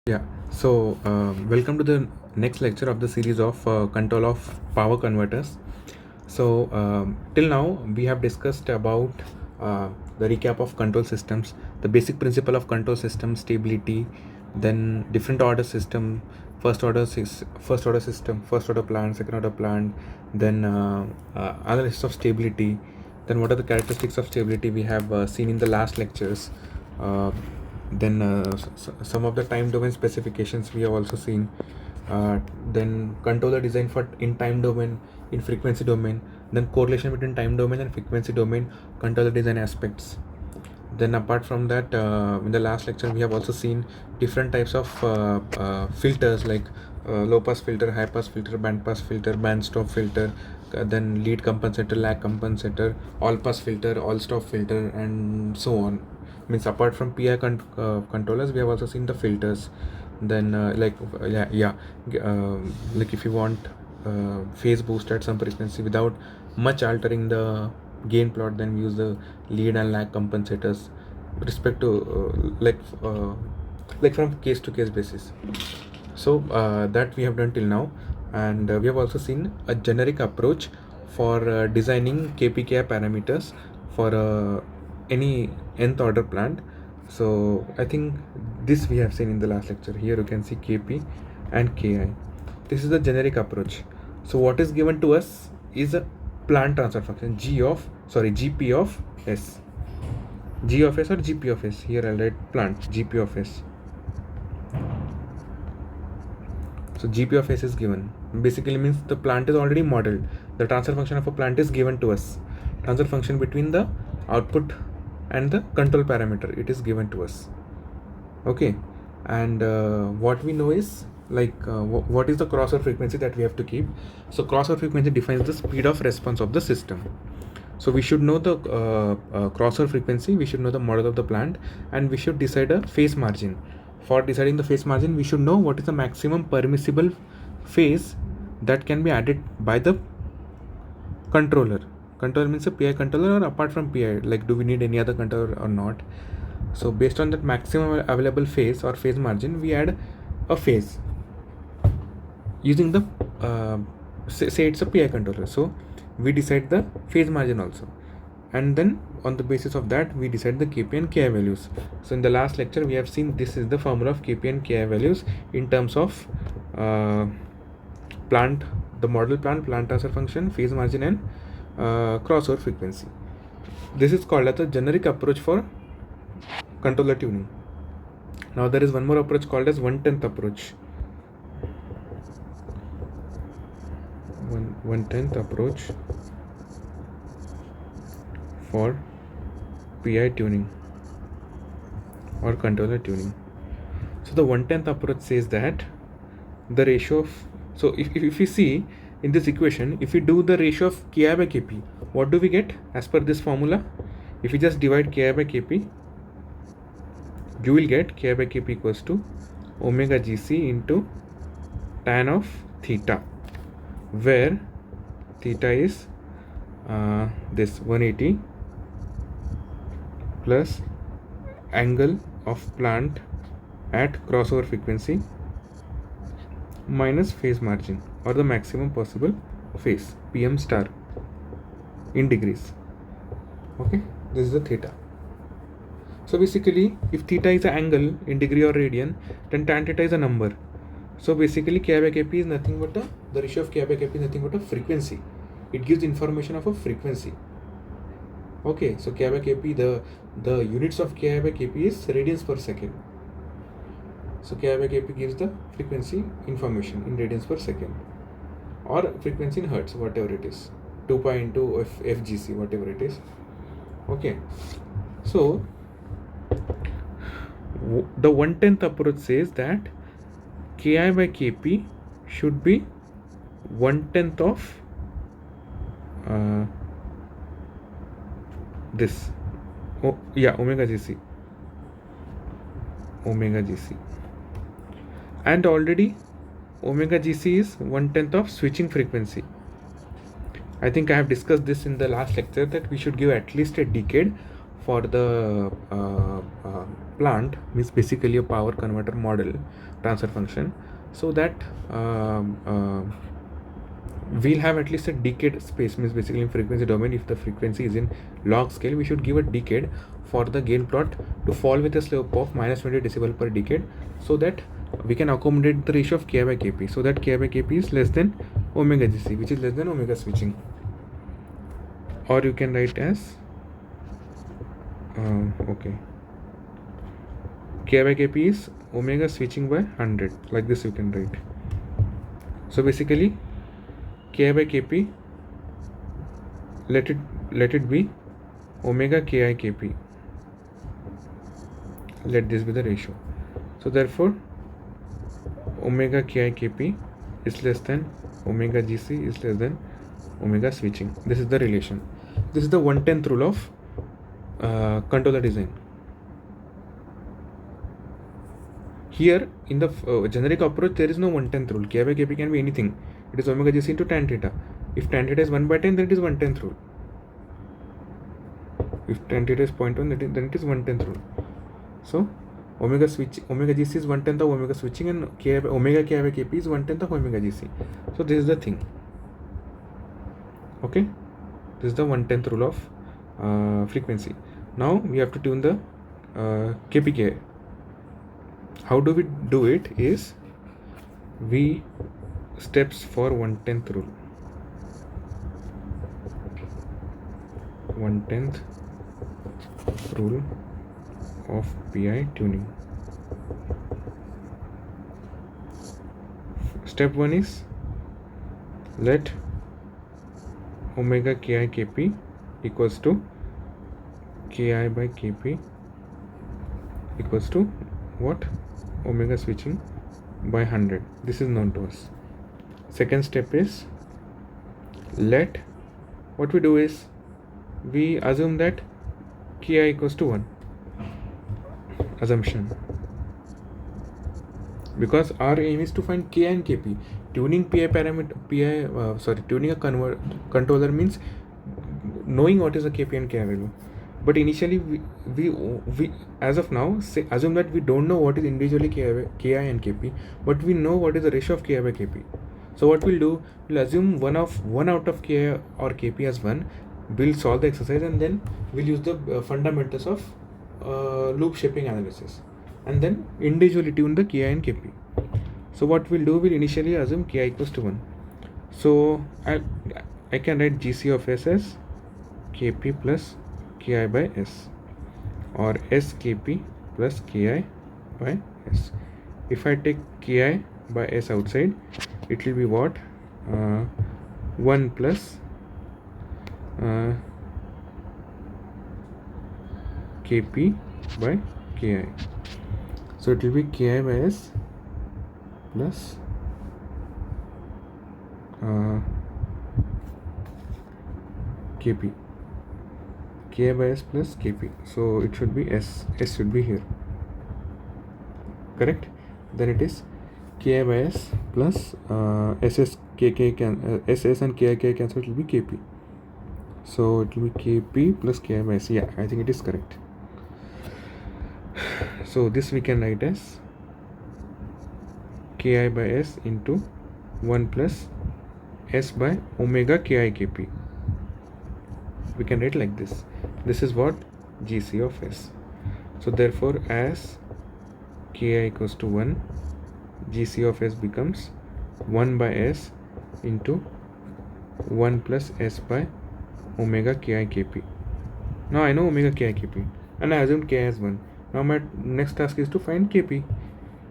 Yeah, so welcome to the next lecture of the series of control of power converters. So till now we have discussed about the recap of control systems, the basic principle of control system, stability, then different order system, first order system, first order plant, second order plant, then analysis of stability, then what are the characteristics of stability we have seen in the last lectures. Then some of the time domain specifications we have also seen. Then controller design for in time domain, in frequency domain, then correlation between time domain and frequency domain, controller design aspects. Then apart from that, in the last lecture we have also seen different types of filters like low pass filter, high pass filter, band pass filter, band stop filter, then lead compensator, lag compensator, all pass filter, all stop filter, and so on. Means apart from controllers we have also seen the filters. Then like if you want phase boost at some frequency without much altering the gain plot, then we use the lead and lag compensators with respect to like from case to case basis. So that we have done till now, and we have also seen a generic approach for designing kpki parameters for any nth order plant. So I think this we have seen in the last lecture. Here you can see kp and ki. This is the generic approach. So what is given to us is a plant transfer function gp of s, g of s or gp of s. Here I'll write plant gp of s. So gp of s is given. Basically means the plant is already modeled. The transfer function of a plant is given to us. Transfer function between the output and the control parameter, it is given to us. Okay, and what we know is what is the crossover frequency that we have to keep. So crossover frequency defines the speed of response of the system. So we should know the crossover frequency, we should know the model of the plant, and we should decide a phase margin. For deciding the phase margin, we should know what is the maximum permissible phase that can be added by the controller. Controller means a PI controller, or apart from PI, like do we need any other controller or not. So based on that maximum available phase or phase margin, we add a phase using the say it's a PI controller. So we decide the phase margin also, and then on the basis of that we decide the kp and ki values. So in the last lecture we have seen this is the formula of kp and ki values in terms of plant, the model plant transfer function, phase margin, and crossover frequency. This is called as a generic approach for controller tuning. Now there is one more approach called as 1/10 approach. 1/10 approach for PI tuning or controller tuning. So the 1/10 approach says that the ratio of, so if you see in this equation, if we do the ratio of ki by kp, what do we get as per this formula? If you just divide ki by kp, you will get ki by kp equals to omega gc into tan of theta, where theta is this 180 plus angle of plant at crossover frequency minus phase margin, or the maximum possible phase, pm star, in degrees. Okay, this is the theta. So basically if theta is an angle in degree or radian, then tan theta is a number. So basically ki by kp is nothing but the ratio of ki by kp is nothing but a frequency. It gives information of a frequency. Okay, so ki by kp, the units of ki by kp is radians per second. So ki by kp gives the frequency information in radians per second, or frequency in hertz, whatever it is, 2 pi into fgc, whatever it is. Okay, so the 1/10 approach says that ki by kp should be 1/10 of this omega gc, and already omega gc is 1/10 of switching frequency. I think I have discussed this in the last lecture that we should give at least a decade for the plant means basically a power converter model transfer function, so that we'll have at least a decade space, means basically in frequency domain, if the frequency is in log scale, we should give a decade for the gain plot to fall with a slope of -20 decibel per decade, so that we can accommodate the ratio of Ki by Kp, so that Ki by Kp is less than omega Gc, which is less than omega switching. Or you can write as okay, Ki by Kp is omega switching by 100, like this you can write. So basically Ki by Kp, let it be omega Ki Kp, let this be the ratio. So therefore omega Ki Kp is less than omega Gc is less than omega switching. This is the relation. This is the 1/10th rule of controller design. Here in the generic approach, there is no 1/10th rule. Ki by Kp can be anything. It is omega Gc into tan theta. If tan theta is 1/10, then it is 1/10th rule. If tan theta is 0.1, then it is 1/10th rule. So omega Gc is 1/10th of omega switching, and omega Ki by Kp is 1/10th of omega Gc. So this is the thing. Okay, this is the 1/10th rule of frequency. Now we have to tune the kpk. How do we do it? Is we steps for 1/10th rule. 1/10th rule of PI tuning. Step 1 is let omega Ki Kp equals to Ki by Kp equals to what? Omega switching by 100. This is known to us. Second step is let, what we do is we assume that Ki equals to 1. Assumption. Because our aim is to find Ki and Kp. Tuning PI parameter, tuning a controller means knowing what is the Kp and Ki value. But initially we as of now assume that we don't know what is individually Ki and Kp, but we know what is the ratio of Ki by Kp. So what we'll do, we'll assume one out of Ki or Kp as 1. We'll solve the exercise, and then we'll use the fundamentals of loop shaping analysis, and then individually tune the Ki and Kp. So what we'll do, we'll initially assume Ki equals to 1. So I can write Gc of S as Kp plus Ki by S, or Skp plus Ki by S. If I take Ki by S outside, it will be what? 1 plus Kp by Ki. So it will be Ki by S plus Kp. Ki by S plus Kp. So it should be S. S should be here. Correct? Then it is Ki by S plus SS and Ki cancel, it will be Kp. So it will be Kp plus Ki by S. Yeah, I think it is correct. So this we can write as Ki by S into 1 plus S by omega Ki Kp. We can write like this. This is what Gc of S. So therefore, as Ki equals to 1, Gc of S becomes 1 by S into 1 plus S by omega Ki Kp. Now I know omega Ki Kp, and I assumed Ki as 1. Now my next task is to find Kp,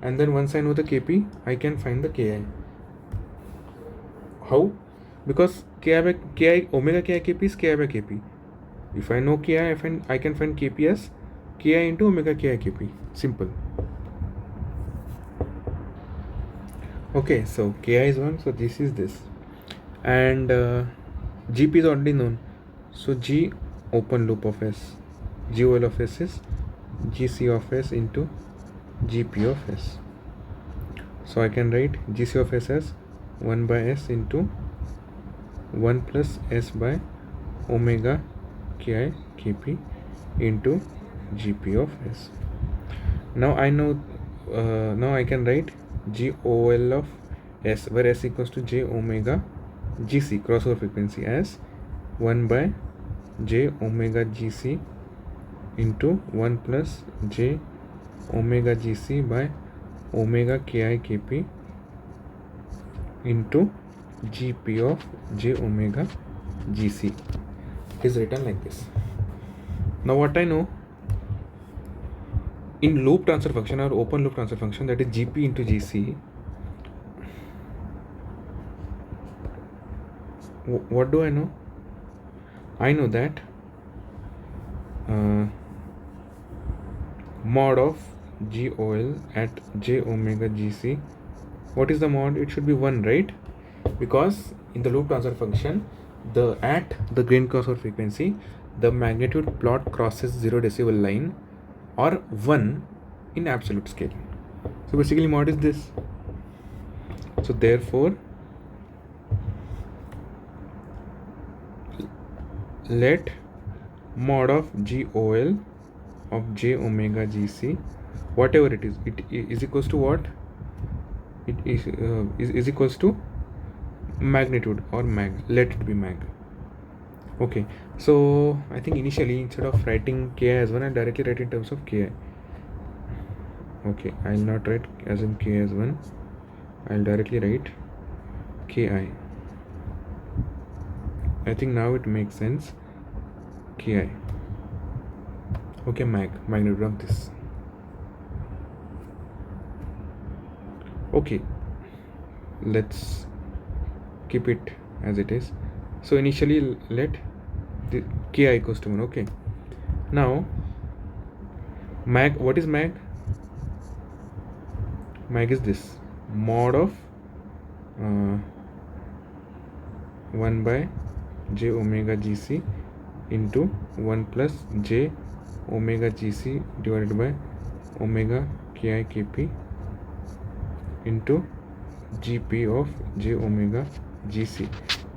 and then once I know the Kp, I can find the Ki. How? Because omega Ki Kp is Ki by Kp. If I know Ki, I can find Kp as Ki into omega Ki Kp. Simple. Okay, so Ki is 1, so this is this, and Gp is already known. So G open loop of S, GOL of S is Gc of S into Gp of S. So I can write Gc of S as 1 by S into 1 plus S by omega Ki Kp into Gp of S. Now I know, now I can write GOL of S, where S equals to J omega GC, crossover frequency, as 1 by J omega GC into 1 plus J omega GC by omega Ki Kp into Gp of J omega GC is written like this. Now what I know, in loop transfer function or open loop transfer function, that is Gp into Gc, what do I know? I know that mod of GOL at J omega GC, what is the mod? It should be 1, right? Because in the loop transfer function, at the gain crossover frequency, the magnitude plot crosses 0 decibel line or 1 in absolute scale. So basically mod is this. So therefore, let mod of GOL of J omega GC, whatever it is equals to what? It is equals to magnitude or mag. Let it be mag. Okay, so I think initially, instead of writing Ki as 1, I'll directly write in terms of Ki. Okay, I'll not write as in Ki as 1, I'll directly write Ki. I think now it makes sense. Ki. Okay, magnitude of this. Okay, let's keep it as it is. So initially let the Ki equals to 1. Okay, now mag, what is mag? Mag is this, mod of 1 by J omega GC into 1 plus J omega GC divided by omega Ki Kp into Gp of J omega GC.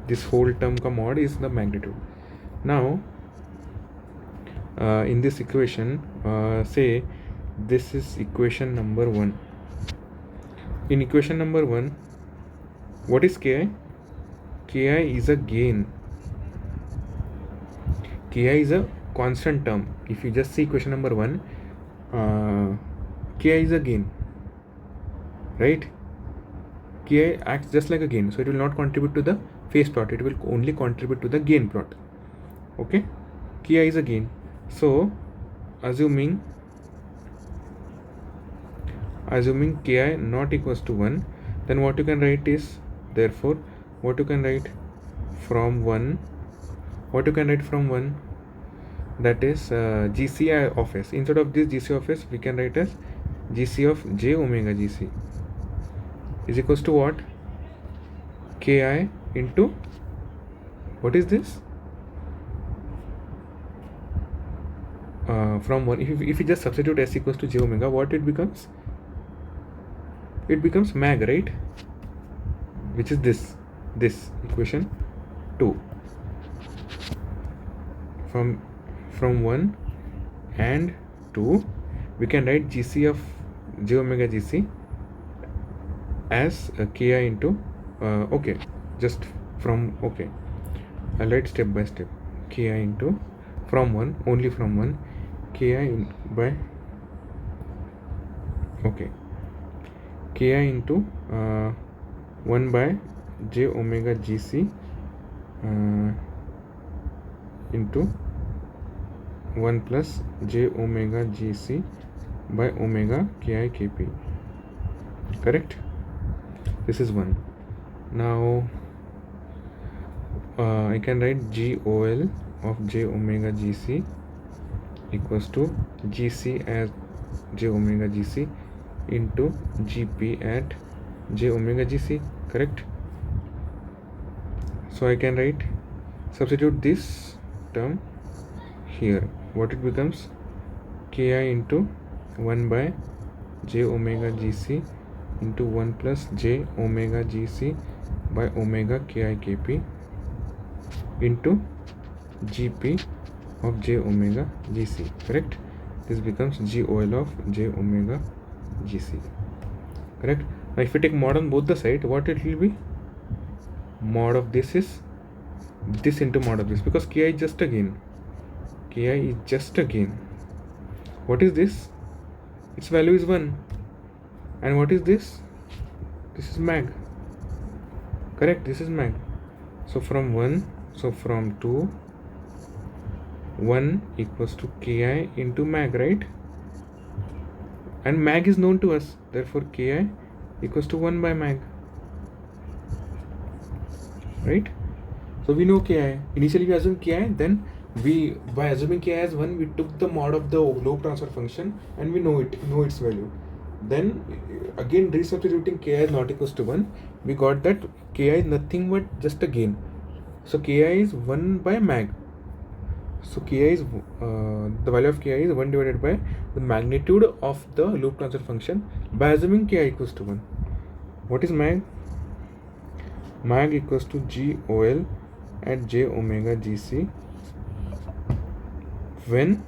This whole term ka mod is the magnitude. Now in this equation, say this is equation number 1. In equation number 1, what is Ki? Ki is a gain. Ki is a constant term. If you just see equation number 1, Ki is a gain, right? Ki acts just like a gain, so it will not contribute to the phase plot, it will only contribute to the gain plot. Okay, Ki is a gain. So assuming Ki not equals to 1, then what you can write is, therefore what you can write from 1, that is GC of S. Instead of this GC of S, we can write as GC of J omega GC is equals to what? Ki into, what is this? From 1, if you just substitute S equals to J omega, what it becomes? It becomes mag, right? Which is this equation 2. From 1 and 2, we can write GC of J omega GC as Ki into okay, just from, okay, I'll write step by step. Ki into, from 1, only from 1, Ki by, okay, Ki into 1 by J omega GC into 1 plus J omega GC by omega Ki Kp. Correct? This is 1. Now I can write GOL of J omega GC equals to GC as J omega GC into Gp at J omega GC. Correct? So I can write, substitute this term here. What it becomes? Ki into 1 by J omega GC into 1 plus J omega GC by omega Ki Kp into Gp of J omega GC. Correct? this becomes GOL of J omega GC. Correct? Now if we take mod on both the side, what it will be? Mod of this is this into mod of this, because Ki is just a gain. Ki is just a gain. What is this? Its value is 1. And what is this? This is mag. Correct? This is mag. So from 1, so from 2, 1 equals to Ki into mag, right? And mag is known to us. Therefore, Ki equals to 1 by mag. Right? So we know Ki. Initially we assume Ki, then by assuming Ki as 1, we took the mod of the loop transfer function and we know its value. Then again resubstituting Ki is not equals to 1, we got that Ki is nothing but just a gain. So Ki is 1 by mag. So Ki is the value of Ki is 1 divided by the magnitude of the loop transfer function by assuming Ki equals to 1. What is mag? Mag equals to GOL at J omega GC when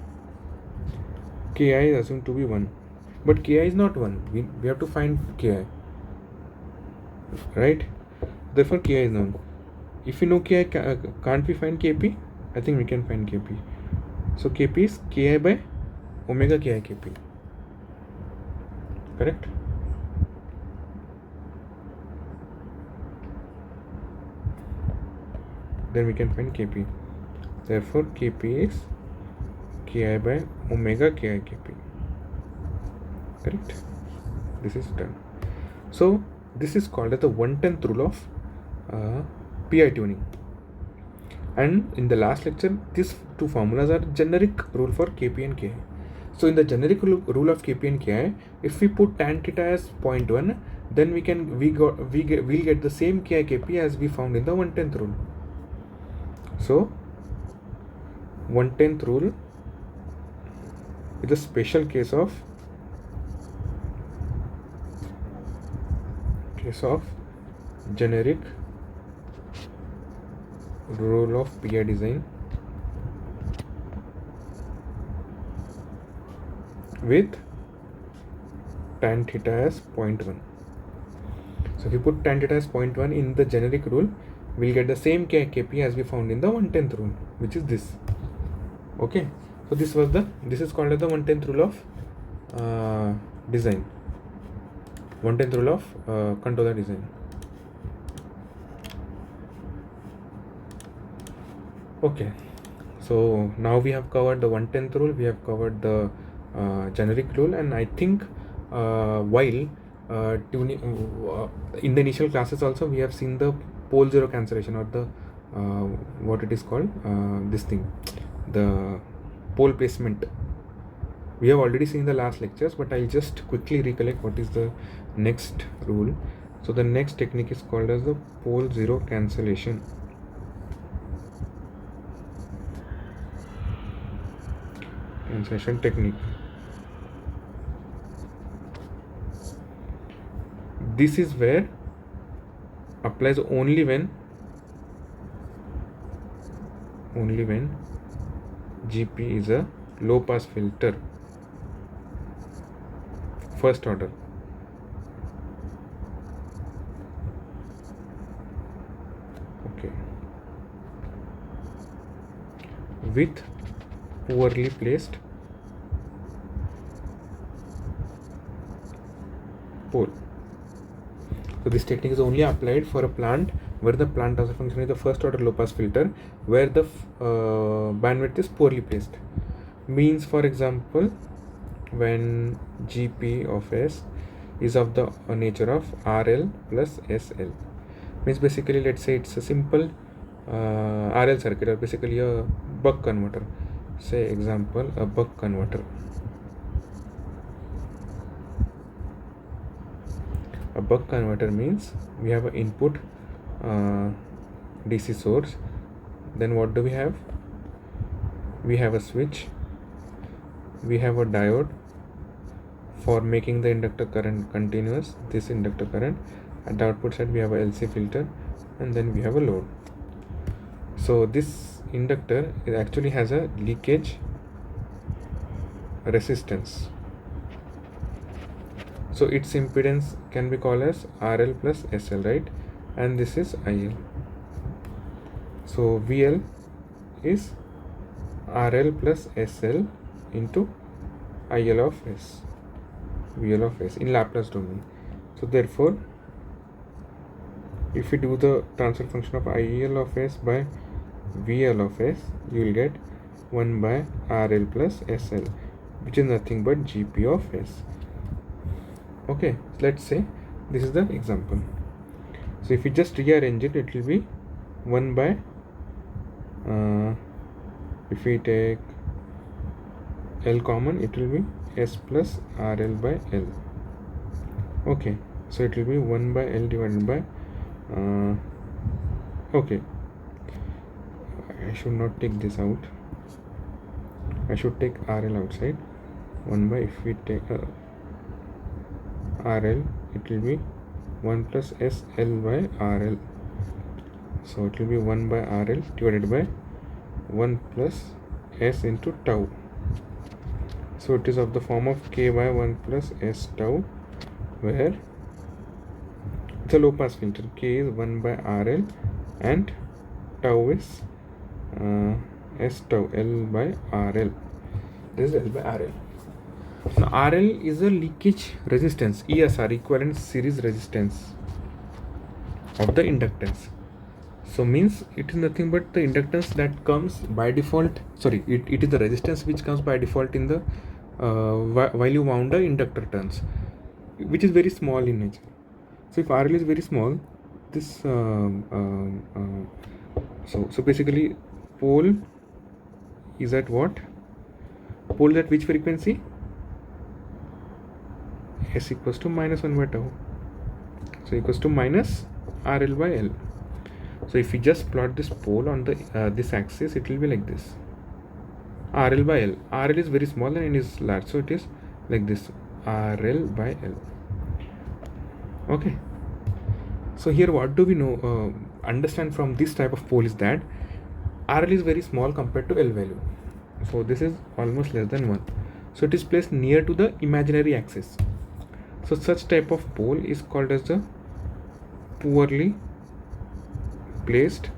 Ki is assumed to be 1. But Ki is not 1. We have to find Ki. Right? Therefore Ki is known. If we know Ki, can't we find Kp? I think we can find Kp. So Kp is Ki by omega Ki Kp. Correct? Then we can find Kp. Therefore Kp is Ki by omega Ki Kp. Correct? This is done. So this is called as the 1/10th rule of PI tuning. And in the last lecture, these two formulas are generic rule for Kp and Ki. So in the generic rule of Kp and Ki, if we put tan theta as 0.1, then we'll get the same Ki Kp as we found in the 1/10th rule. So 1/10th rule is a special case of generic rule of PI design with tan theta as 0.1. So if you put tan theta as 0.1 in the generic rule, we'll get the same Kp as we found in the 1/10th rule, which is this. Okay, so this is called as the 1/10th rule of design. 1/10th rule of controller design. Okay, so now we have covered the 1/10th rule, we have covered the generic rule, and I think while tuning in the initial classes also we have seen the pole zero cancellation, or the what it is called, this thing, the pole placement. We have already seen the last lectures, but I'll just quickly recollect what is the next rule. So the next technique is called as the pole zero cancellation. Cancellation technique. This is where applies only when GP is a low pass filter, first order. Okay, with poorly placed pole. So this technique is only applied for a plant where the plant transfer function is the first order low pass filter, where the bandwidth is poorly placed. Means, for example, when GP of S is of the nature of RL plus SL. Means basically, let's say it's a simple RL circuit, or basically a buck converter. Say example, a buck converter. A buck converter means we have an input DC source. Then what do we have? We have a switch. We have a diode for making the inductor current continuous, this inductor current. At the output side we have a LC filter, and then we have a load. So this inductor, it actually has a leakage resistance. So its impedance can be called as RL plus SL, right? And this is IL. So VL is RL plus SL into IL of S, VL of S in Laplace domain. So therefore, if we do the transfer function of IL of S by VL of S, you will get 1 by RL plus SL, which is nothing but GP of S. Okay, let's say this is the example. So if we just rearrange it, it will be 1 by if we take L common, it will be S plus RL by L. Okay, so it will be 1 by L divided by okay, I should not take this out, I should take RL outside. 1 by, if we take RL, it will be 1 plus SL by RL. So it will be 1 by RL divided by 1 plus S into tau. So it is of the form of K by 1 plus S tau, where it's a low pass filter. K is 1 by RL and tau is S tau, L by RL. This is L by RL. Now RL is a leakage resistance, ESR, equivalent series resistance of the inductance. So means it is nothing but the inductance that comes by default, sorry, it is the resistance which comes by default in the while you wound the inductor turns, which is very small in nature. So if RL is very small, this so basically pole is at what? Pole at which frequency? S equals to minus 1 by tau. So equals to minus RL by L. So if we just plot this pole on the this axis, it will be like this. RL by L. RL is very small and L is large, so it is like this, RL by L. Okay. So here what do we know, understand from this type of pole is that RL is very small compared to L value. So this is almost less than 1. So it is placed near to the imaginary axis. So such type of pole is called as the poorly placed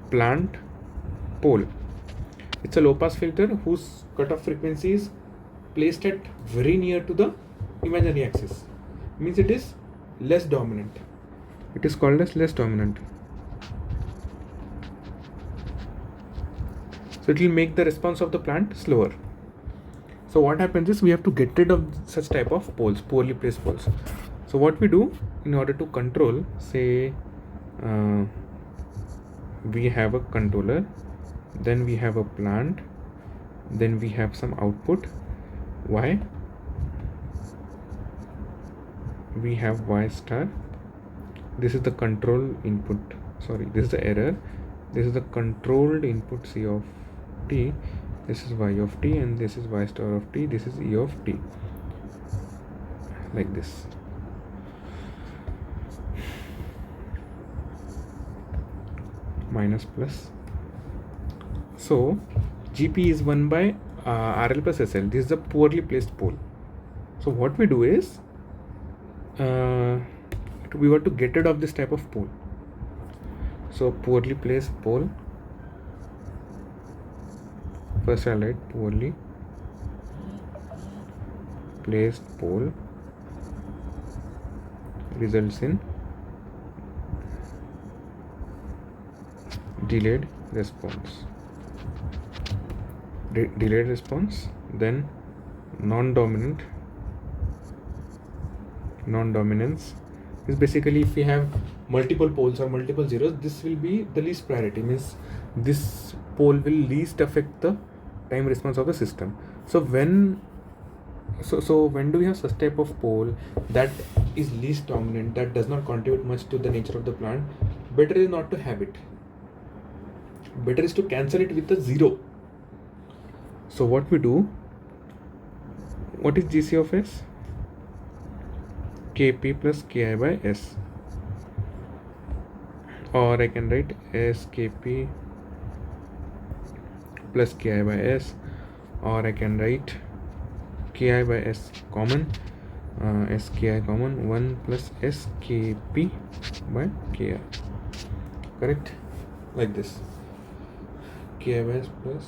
plant pole. It's a low pass filter whose cutoff frequency is placed at very near to the imaginary axis. Means it is less dominant. It is called as less dominant. So it will make the response of the plant slower. So what happens is we have to get rid of such type of poles, poorly placed poles. So what we do in order to control, say we have a controller, then we have a plant, then we have some output Y, we have Y star, this is the control input, sorry, this is the error, this is the controlled input C of t, this is Y of t, and this is Y star of t, this is E of t, like this. Minus plus. So GP is 1 by RL plus SL. This is a poorly placed pole. So what we do is we want to get rid of this type of pole. So poorly placed pole. First I'll write poorly placed pole results in delayed response. Delayed response, then non-dominance is basically if we have multiple poles or multiple zeros, this will be the least priority, means this pole will least affect the time response of the system. So when do we have such type of pole that is least dominant, that does not contribute much to the nature of the plant, better is not to have it. Better is to cancel it with a 0. So what we do, what is GC of S? Kp plus Ki by S, or I can write Skp plus Ki by S, or I can write ki by s common, ski common, 1 plus skp by ki, correct? Like this, ki by s plus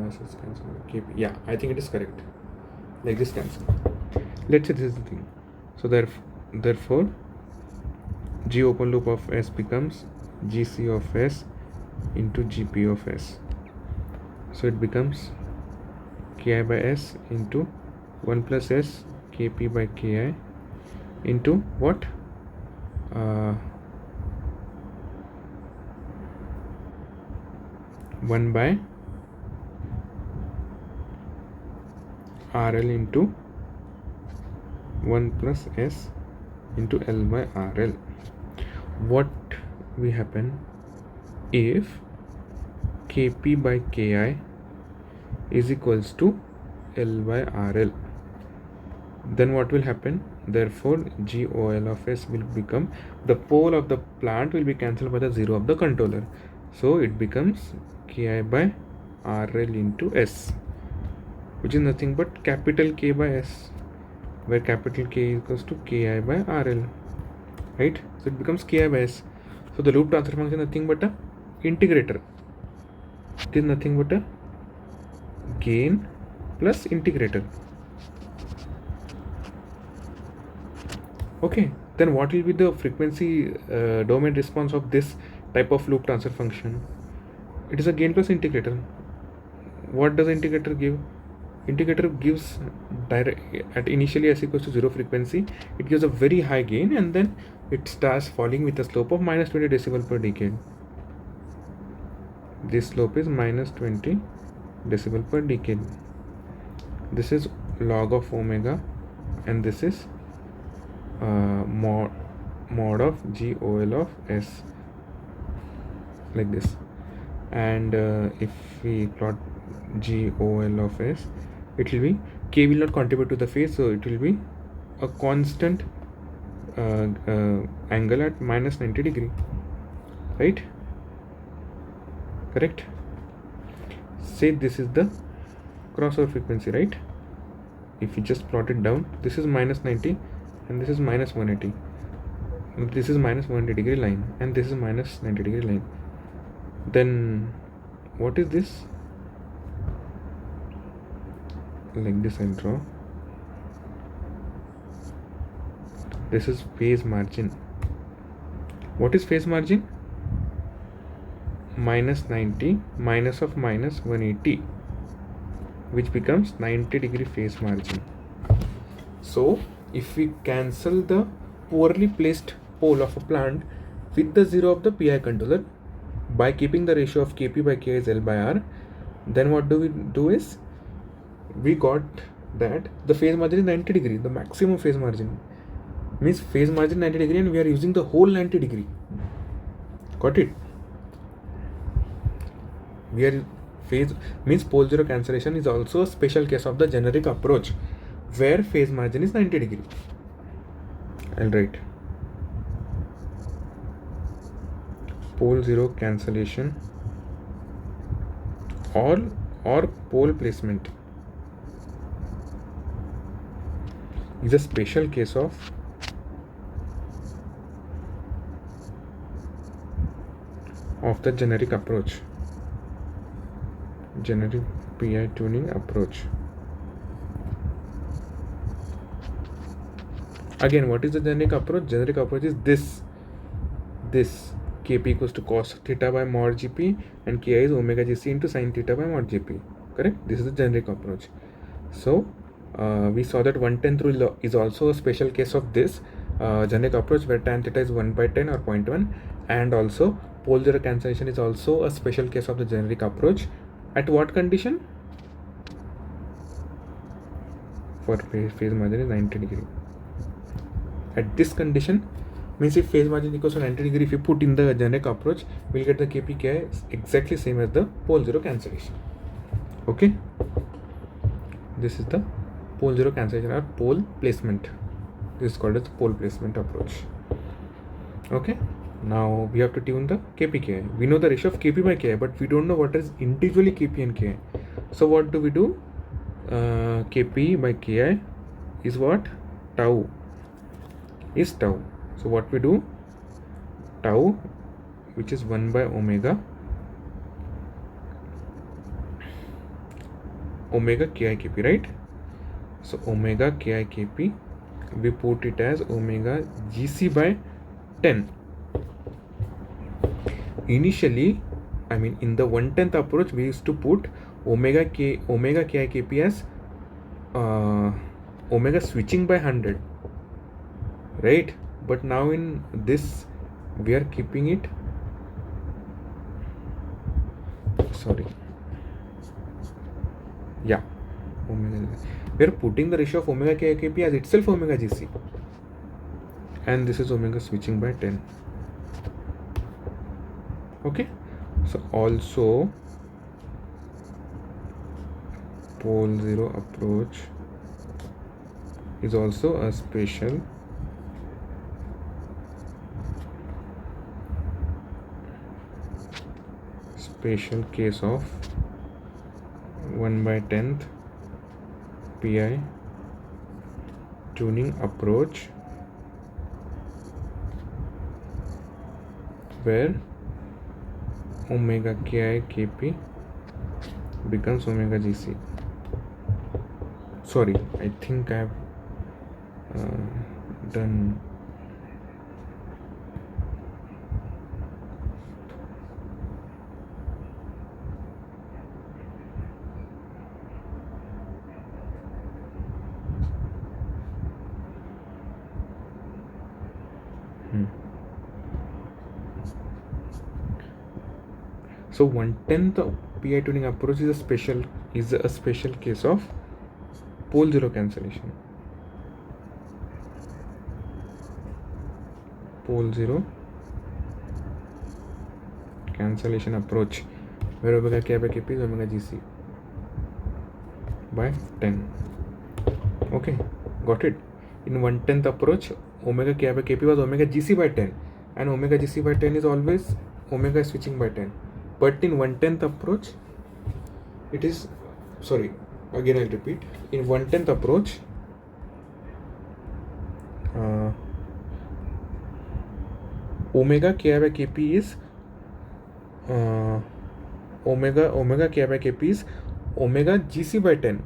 s is cancel kp. Yeah, I think it is correct. Like this cancel. Let's say this is the thing. So therefore g open loop of s becomes gc of s into gp of s. So it becomes ki by s into 1 plus s kp by ki into what? 1 by RL into 1 plus s into L by RL. What will happen if kp by ki is equals to L by RL? Then what will happen? Therefore GOL of s will become, the pole of the plant will be cancelled by the 0 of the controller. So it becomes ki by RL into s, which is nothing but capital K by s, where capital K equals to ki by RL, right? So it becomes ki by s. So the loop transfer function is nothing but a integrator. It is nothing but a gain plus integrator. Okay, then what will be the frequency domain response of this type of loop transfer function? It is a gain plus integrator. What does integrator give? Integrator gives direct at initially s equals to 0 frequency, it gives a very high gain, and then it starts falling with a slope of minus 20 decibel per decade. This slope is minus 20 decibel per decade. This is log of omega, and this is mod of GOL of s, like this. And if we plot GOL of s, it will be, k will not contribute to the phase, so it will be a constant angle at minus 90 degree, right? Correct? Say this is the crossover frequency, right? If you just plot it down, this is minus 90 and this is minus 180. This is minus 180 degree line and this is minus 90 degree line. Then what is this? Like this I'll draw. This is phase margin. What is phase margin? Minus 90 minus of minus 180, which becomes 90 degree phase margin. So if we cancel the poorly placed pole of a plant with the 0 of the PI controller by keeping the ratio of Kp by Ki is L by R, then what do we do is, we got that the phase margin is 90 degree, the maximum phase margin. Means phase margin 90 degree and we are using the whole 90 degree. Got it? We are phase means pole 0 cancellation is also a special case of the generic approach where phase margin is 90 degree. I'll write pole 0 cancellation or pole placement is a special case of the generic approach, generic PI tuning approach. Again, what is the generic approach? Generic approach is this Kp equals to cos theta by mod Gp and Ki is omega Gc into sin theta by mod Gp. Correct? This is the generic approach. So we saw that 1/10th rule is also a special case of this generic approach where tan theta is 1 by 10 or 0.1, and also pole 0 cancellation is also a special case of the generic approach. At what condition? For phase margin is 90 degree. At this condition, means if phase margin equals to 90 degree, if you put in the generic approach, we'll get the KPKI exactly same as the pole 0 cancellation. Okay, this is the pole 0 cancellation or pole placement. This is called as pole placement approach. Okay, now we have to tune the KPKI. We know the ratio of Kp by Ki, but we don't know what is individually Kp and Ki. So what do? Kp by Ki is what? Tau is tau. So what we do? Tau, which is 1 by omega Ki Kp, right? So omega Ki Kp, we put it as omega Gc by 10. Initially, I mean in the 1/10th approach, we used to put omega Ki Kp as omega switching by 100, right? But now in this we are keeping it, omega, we are putting the ratio of omega Ki Kp as itself omega Gc, and this is omega switching by 10. Okay, so also pole zero approach is also a special case of 1 by 10th pi tuning approach, where omega Ki Kp becomes omega Gc. Sorry, I think I have done So 1/10th pi tuning approach is a special case of pole zero cancellation. Pole zero cancellation approach, where omega Ki by Kp is omega Gc by 10. Okay, got it. In 1/10th approach, omega Ki by Kp was omega Gc by 10, and omega Gc by 10 is always omega switching by 10. But in 1/10th approach, it is, sorry, again I'll repeat. In 1/10th approach, omega Ki by Kp is omega Ki by Kp is omega Gc by 10.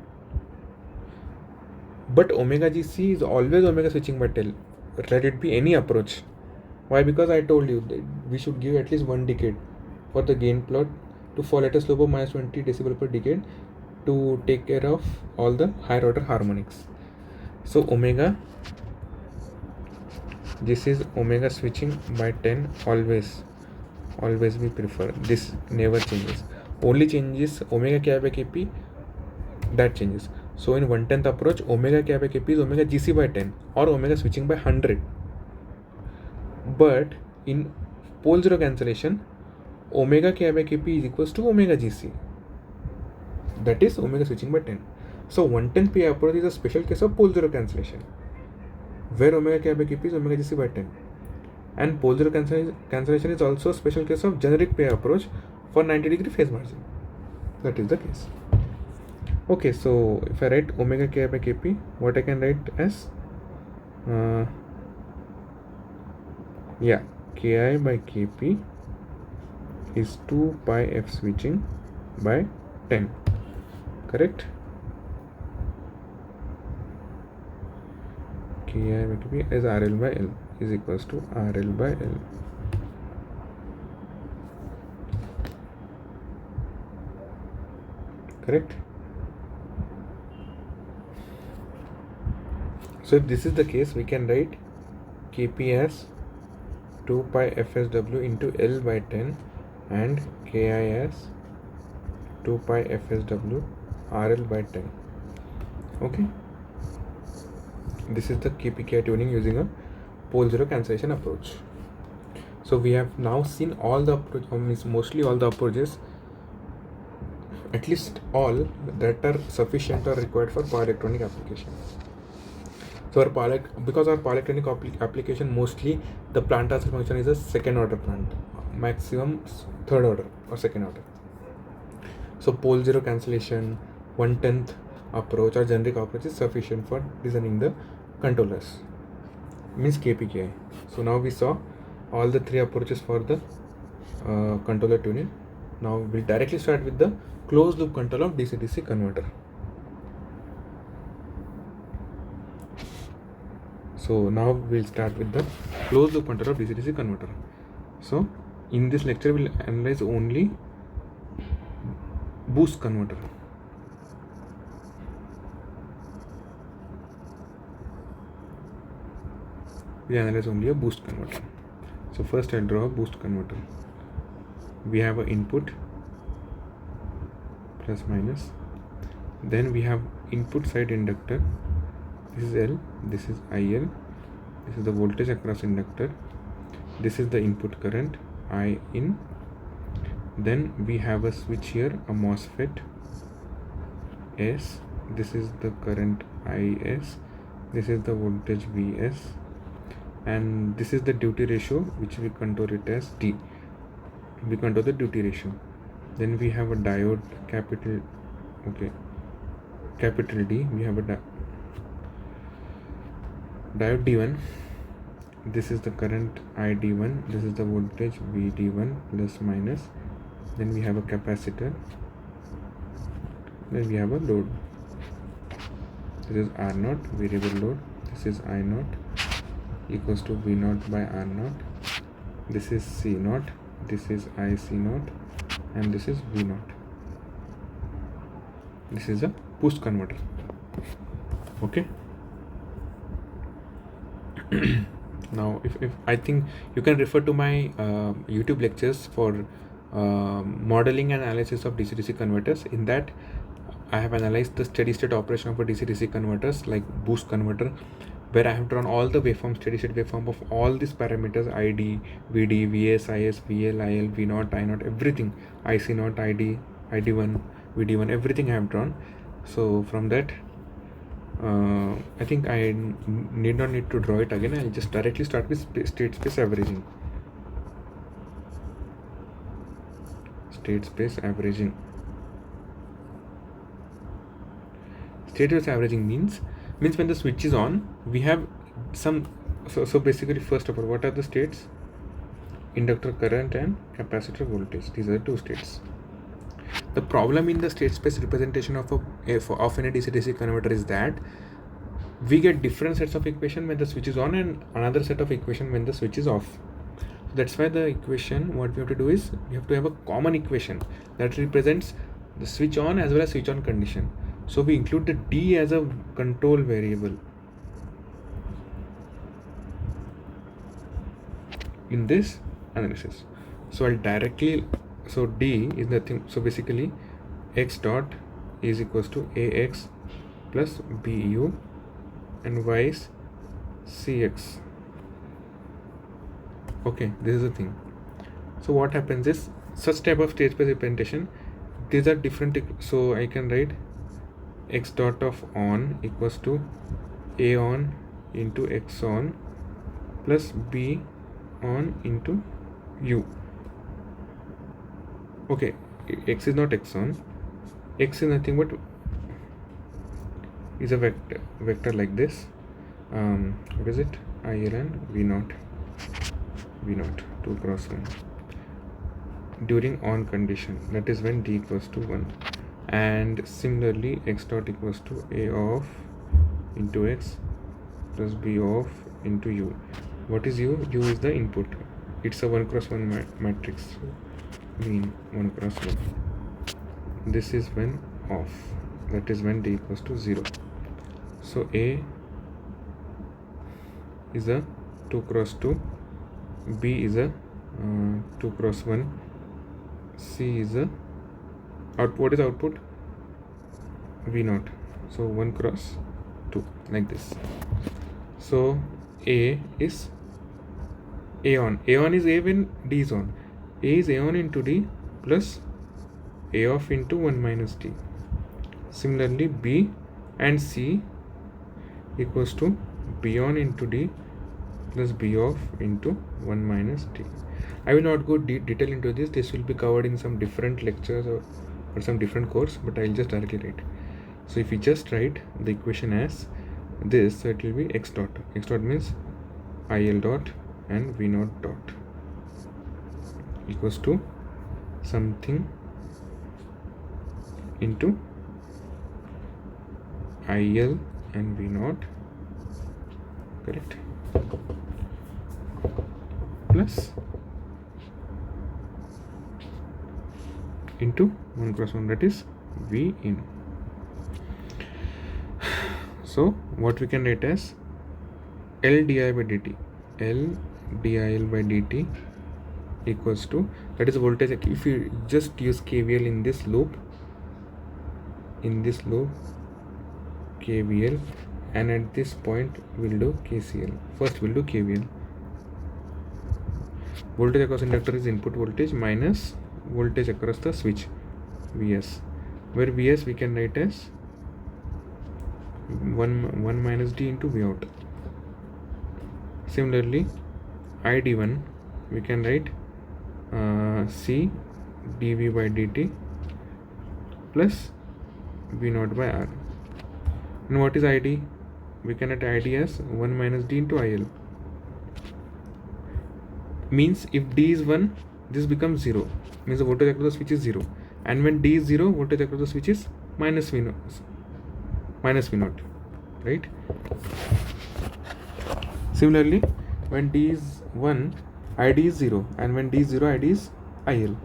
But omega Gc is always omega switching by 10. Let it be any approach. Why? Because I told you that we should give at least 1 decade for the gain plot to fall at a slope of minus 20 decibel per decade to take care of all the higher order harmonics. So omega, this is omega switching by 10, always we prefer. This never changes. Only changes omega Ki by Kp, that changes. So in 1/10th approach, omega Ki by Kp is omega Gc by 10 or omega switching by 100. But in pole zero cancellation, omega Ki by Kp is equals to omega Gc, that is omega switching by 10. So 1/10th pi approach is a special case of pole zero cancellation, where omega Ki by Kp is omega Gc by 10. And pole zero cancellation is also a special case of generic pi approach for 90-degree phase margin. That is the case. Okay, so if I write omega Ki by Kp, what I can write as Ki by Kp is 2 pi f switching by 10, correct? Ki by Kp is RL by L is equals to RL by L. Correct? So if this is the case, we can write Kp as 2 pi fsw into L by 10 and Ki as 2 pi fsw RL by 10. Okay, this is the Kp tuning using a pole zero cancellation approach. So we have now seen all the approaches, mostly all the approaches, at least all that are sufficient or required for power electronic application. So because our power electronic application, mostly the plant transfer function is a second order plant, maximum third order or second order. So pole zero cancellation, 1/10 approach or generic approach is sufficient for designing the controllers, means KPKI. So now we saw all the three approaches for the controller tuning. Now we'll directly start with the closed loop control of DC-DC converter. So now we'll start with the closed loop control of DC-DC converter. So in this lecture we'll analyze only boost converter. We analyze only a boost converter. So first I'll draw a boost converter. We have an input plus minus, then we have input side inductor. This is L, this is IL, this is the voltage across inductor, this is the input current I in. Then we have a switch here, a MOSFET S, this is the current IS, this is the voltage VS, and this is the duty ratio which we control it as D. We control the duty ratio. Then we have a diode capital D. We have a diode D1. This is the current ID1. This is the voltage VD1 plus minus. Then we have a capacitor. Then we have a load. This is R0, variable load. This is I0 equals to V0 by R0. This is C0. This is IC0, and this is V0. This is a boost converter. Okay. Now if I think you can refer to my YouTube lectures for modeling and analysis of DC-DC converters. In that I have analyzed the steady state operation of a DC-DC converters like boost converter, where I have drawn all the waveforms, steady state waveform of all these parameters: ID, VD, VS, IS, VL, IL, V0, I0, everything, IC0, ID, ID1, VD1, everything I have drawn. So from that, I think I need not need to draw it again. I'll just directly start with state space averaging. State space averaging. State space averaging means when the switch is on, we have some. So basically, first of all, what are the states? Inductor current and capacitor voltage. These are two states. The problem in the state space representation of any DC-DC converter is that we get different sets of equation when the switch is on and another set of equation when the switch is off. So that's why the equation, what we have to do is we have to have a common equation that represents the switch on as well as switch on condition. So we include the D as a control variable in this analysis. So I'll directly, so D is nothing. So basically X dot is equals to AX plus BU and Y is CX. Okay, this is the thing. So what happens is such type of state space representation, these are different. So I can write X dot of on equals to A on into X on plus B on into U. Okay, X is not X on. X is nothing but is a vector like this. What is it? IL and V0, 2 cross 1 during on condition, that is when D equals to 1. And similarly X dot equals to A of into X plus B of into U. What is U? U is the input. It's a 1 cross 1 matrix, mean 1 cross 1. This is when off, that is when D equals to 0. So A is a 2 cross 2, B is a 2 cross 1, C is a output. What is output? V0. So 1 cross 2, like this. So A is A on. A on is A when D is on. A is A on into D plus A off into 1 minus D. Similarly B and C equals to B on into D plus B off into 1 minus D. I will not go detail into this. This will be covered in some different lectures or some different course, but I'll just directly write. So if we just write the equation as this, so it will be x dot. X dot means IL dot and V naught dot equals to something into IL and V naught, correct, plus into 1 cross 1, that is V in. So what we can write as L di by dt, L dIL by dt equals to, that is voltage. If you just use KVL in this loop, KVL, and at this point we'll do KCL. First we'll do KVL. Voltage across inductor is input voltage minus voltage across the switch, Vs, where Vs we can write as 1 minus d into V out. Similarly, ID1 we can write C dV by dt plus V naught by R. And what is ID? We can write ID as 1 minus d into IL. Means if d is 1, this becomes 0. Means the voltage across the switch is 0. And when d is 0, voltage across the switch is minus V naught, right? Similarly, when d is 1, ID is 0, and when d is 0, ID is IL,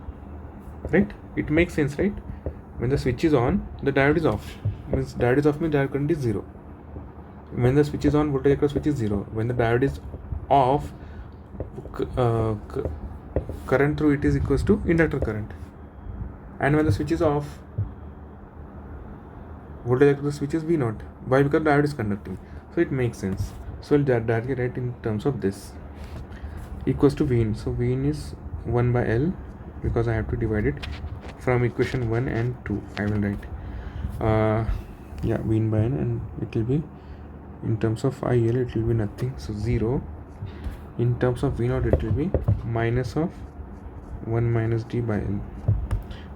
right? It makes sense, right? When the switch is on, the diode is off. Means diode is off means diode current is 0. When the switch is on, voltage across switch is 0. When the diode is off, current through it is equals to inductor current. And when the switch is off, voltage across the switch is V naught. Why? Because diode is conducting. So it makes sense. So I'll directly write in terms of this, equals to V in. So V in is 1 by L, because I have to divide it from equation 1 and 2. I will write V in by N, and it will be in terms of IL it will be nothing, so 0. In terms of V naught it will be minus of 1 minus d by L,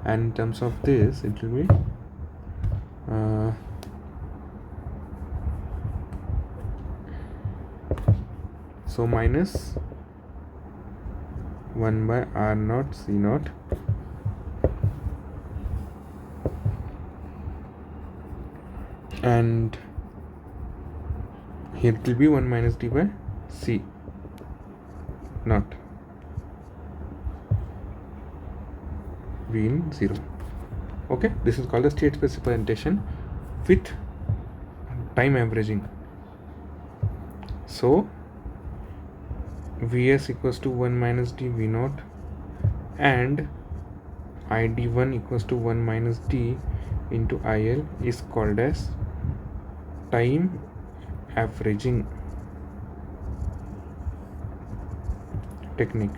and in terms of this it will be so minus 1 by R naught C naught and here it will be 1 minus d by C naught, V in 0. Okay, this is called the state space representation with time averaging. So Vs equals to 1 minus d V naught and ID1 equals to 1 minus d into IL is called as time averaging technique.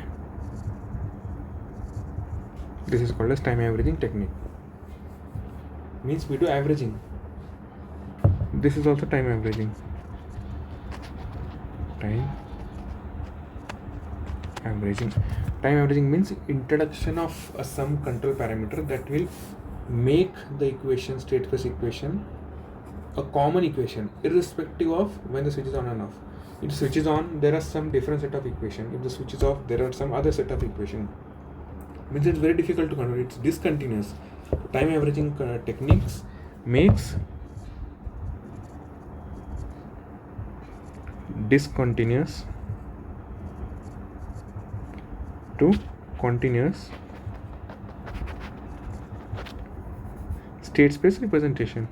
This is called as time averaging technique. Means we do averaging. This is also time averaging. Time averaging means introduction of some control parameter that will make the equation, state space equation, a common equation irrespective of when the switch is on and off. If the switch is on, there are some different set of equation. If the switch is off, there are some other set of equation. Means it's very difficult to control. It's discontinuous. Time averaging techniques makes discontinuous to continuous state space representation.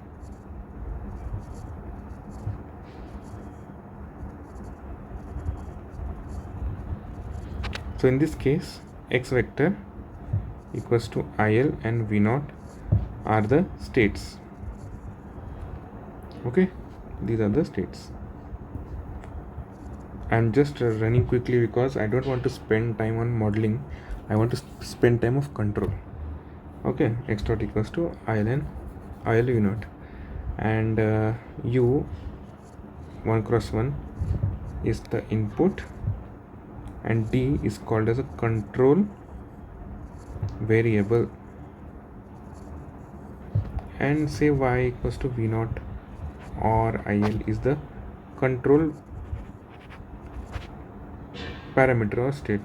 So in this case, x vector equals to IL and V naught are the states. Okay, these are the states. I'm just running quickly because I don't want to spend time on modeling. I want to spend time of control. Okay, x dot equals to IL V naught, and U 1 cross 1 is the input, and D is called as a control variable, and say y equals to v naught or IL is the control parameter or state.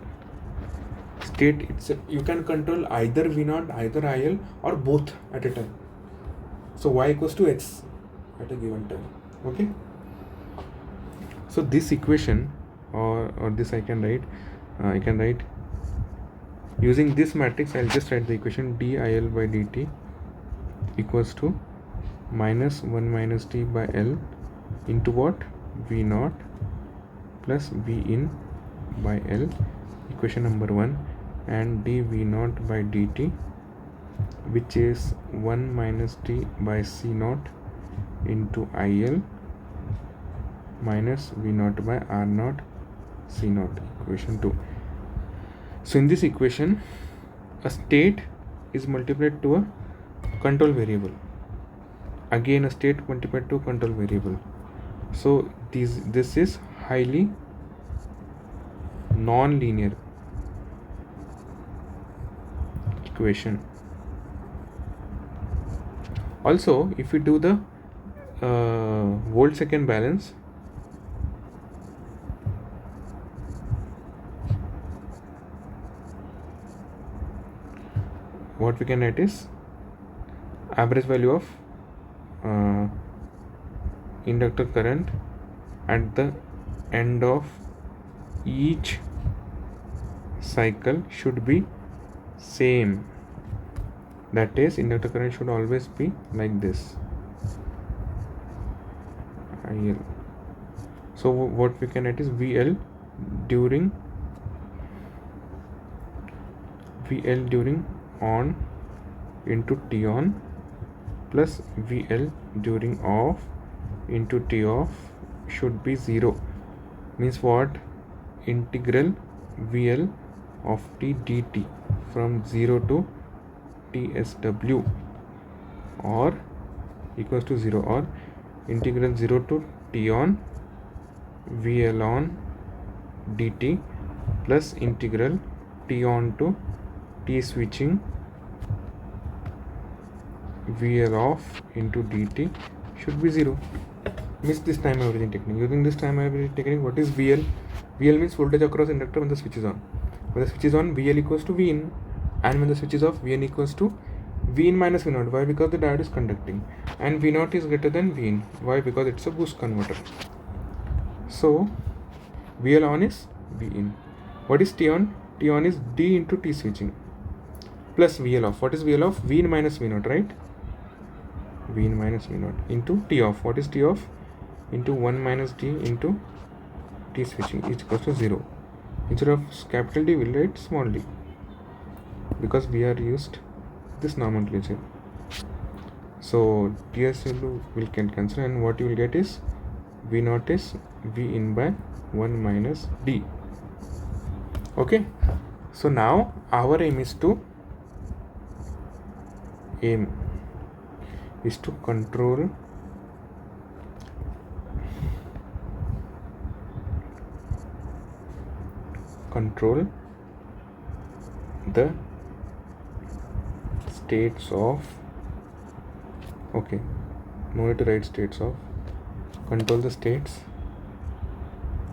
It's you can control either v naught, either IL, or both at a time. So y equals to x at a given time. Okay, so this equation or this I can write using this matrix. I'll just write the equation dIL by dt equals to minus 1 minus t by L into what? V naught plus V in by L, equation number 1, and dV naught by dt, which is 1 minus t by C naught into IL minus V naught by R naught C naught, equation 2. So in this equation, a state is multiplied to a control variable. Again, a state multiplied to a control variable. So this is highly non-linear equation. Also, if we do the volt second balance, what we can write is average value of inductor current at the end of each cycle should be same. That is, inductor current should always be like this, IL. So what we can write is VL during on into T on plus VL during off into T off should be 0. Means what? Integral VL of T dt from 0 to TSW or equals to 0, or integral 0 to T on VL on dt plus integral T on to T switching VL off into dt should be 0. Means this time averaging technique. Using this time averaging technique, what is VL? VL means voltage across inductor when the switch is on. When the switch is on, VL equals to V in, and when the switch is off, Vn equals to V in minus V naught. Why? Because the diode is conducting, and V naught is greater than V in. Why? Because it's a boost converter. So VL on is V in. What is T on? T on is D into T switching plus VL off. What is VL off? V in minus V naught, right? V in minus V naught into T off. What is T off? Into 1 minus D into T switching is equals to 0. Instead of capital D, we'll write small d because we are used this nomenclature. So TSW will can cancel, and what you will get is V naught is V in by 1 minus D. Okay, so now our aim is to control the states of, okay, no need to write states of, control the states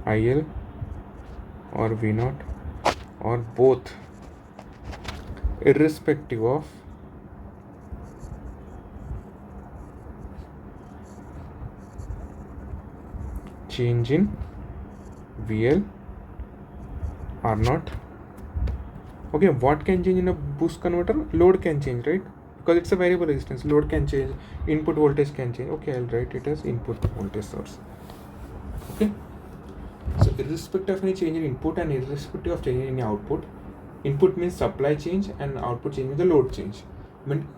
IL or V naught or both, irrespective of change in VL or not. Okay, what can change in a boost converter? Load can change, right? Because it's a variable resistance, load can change, input voltage can change. Okay, I'll write it as input voltage source. Okay, so irrespective of any change in input and irrespective of change in any output, input means supply change and output change means the load change.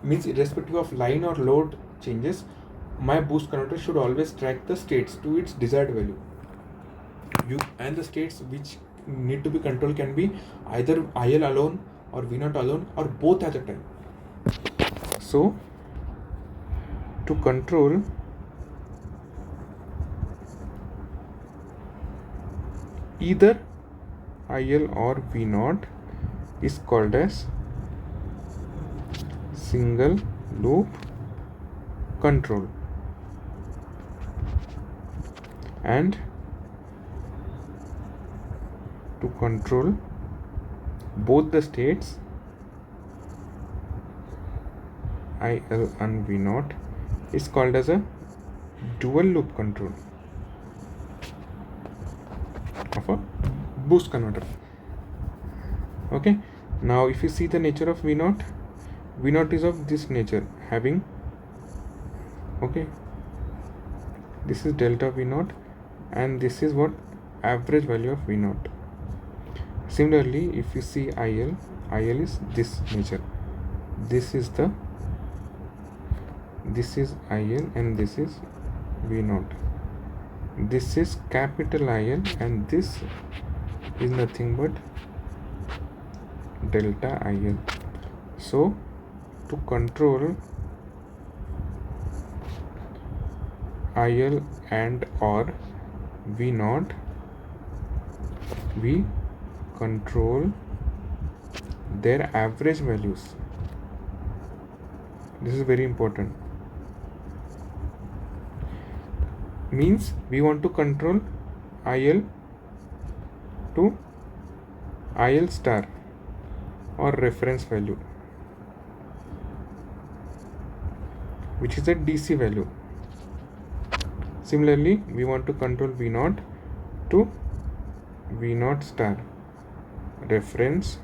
Means irrespective of line or load changes, my boost converter should always track the states to its desired value. And the states which need to be controlled can be either IL alone or V naught alone or both at a time. So to control either IL or V naught is called as single loop control, and to control both the states IL and V0 is called as a dual loop control of a boost converter. Okay, now if you see the nature of V0, V0 is of this nature, having, okay, this is delta V0 and this is what average value of V0. Similarly, if you see IL is this nature, this is IL and this is V0. This is capital IL and this is nothing but delta IL. So to control IL and or V0, we control their average values. This is very important. Means we want to control IL to IL star or reference value, which is a DC value. Similarly, we want to control V0 to V0 star reference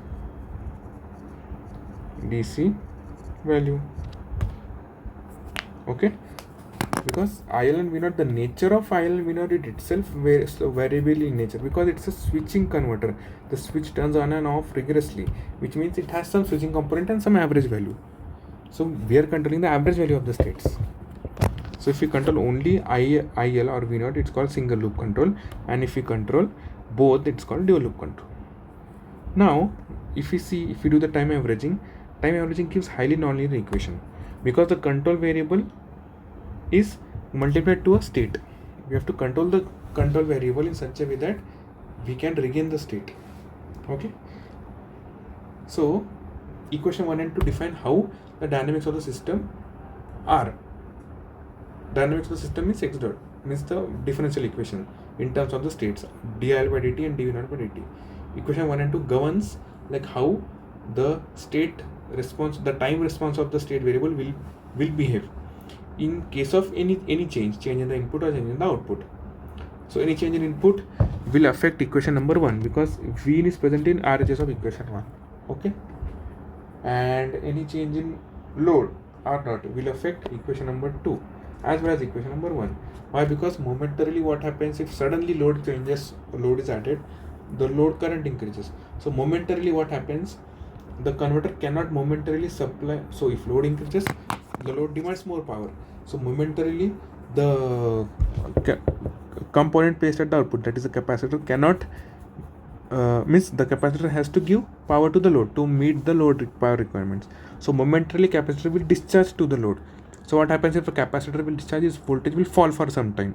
DC value. Okay, because IL and V0, the nature of IL and V0 it itself variable in nature, because it's a switching converter. The switch turns on and off rigorously, which means it has some switching component and some average value. So we are controlling the average value of the states. So if we control only IL or V0, it's called single loop control, and if we control both, it's called dual loop control. Now if we do the time averaging gives highly nonlinear equation, because the control variable is multiplied to a state. We have to control the control variable in such a way that we can regain the state. Okay, so equation 1 and 2 define how the dynamics of the system are. Dynamics of the system is x dot, means the differential equation in terms of the states dIL by dt and dV0 by dt. Equation 1 and 2 governs like how the state response, the time response of the state variable will behave in case of any change in the input or change in the output. So any change in input will affect equation number 1, because V is present in RHS of equation 1. Okay, and any change in load R naught will affect equation number 2 as well as equation number 1. Why? Because momentarily what happens, if suddenly load changes, load is added, the load current increases. So momentarily what happens, the converter cannot momentarily supply. So if load increases, the load demands more power. So momentarily the component placed at the output, that is the capacitor, cannot means the capacitor has to give power to the load to meet the load power requirements. So momentarily capacitor will discharge to the load. So what happens if a capacitor will discharge, its voltage will fall for some time.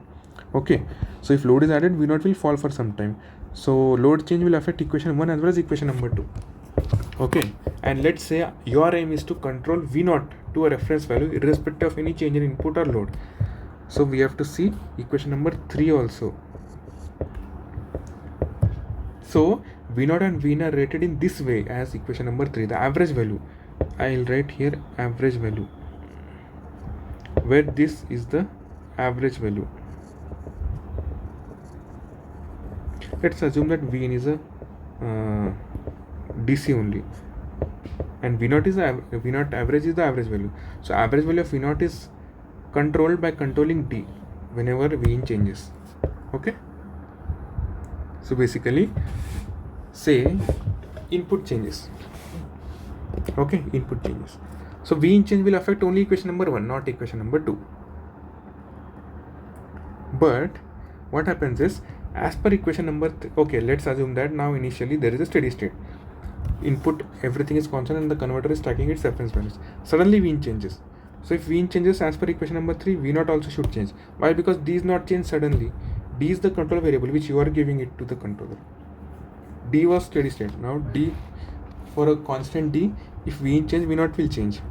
Okay, so if load is added, V0 will fall for some time. So load change will affect equation 1 as well as equation number 2. Okay, and let's say your aim is to control V0 to a reference value irrespective of any change in input or load. So we have to see equation number 3 also. So V0 and Vn are rated in this way as equation number 3, the average value. I will write here average value, where this is the average value. Let's assume that Vn is a DC only, and V0 is V0 average is the average value. So average value of V0 is controlled by controlling D whenever Vn changes. Okay, so basically say input changes. Okay, input changes. So Vn change will affect only equation number 1, not equation number 2. But what happens is, as per equation number okay, let's assume that now initially there is a steady state. Input, everything is constant and the converter is tracking its reference values. Suddenly Vn changes. So if Vn changes as per equation number 3, V0 also should change. Why? Because D is not changed suddenly. D is the control variable which you are giving it to the controller. D was steady state. Now D, for a constant D, if Vn change, V0 will change.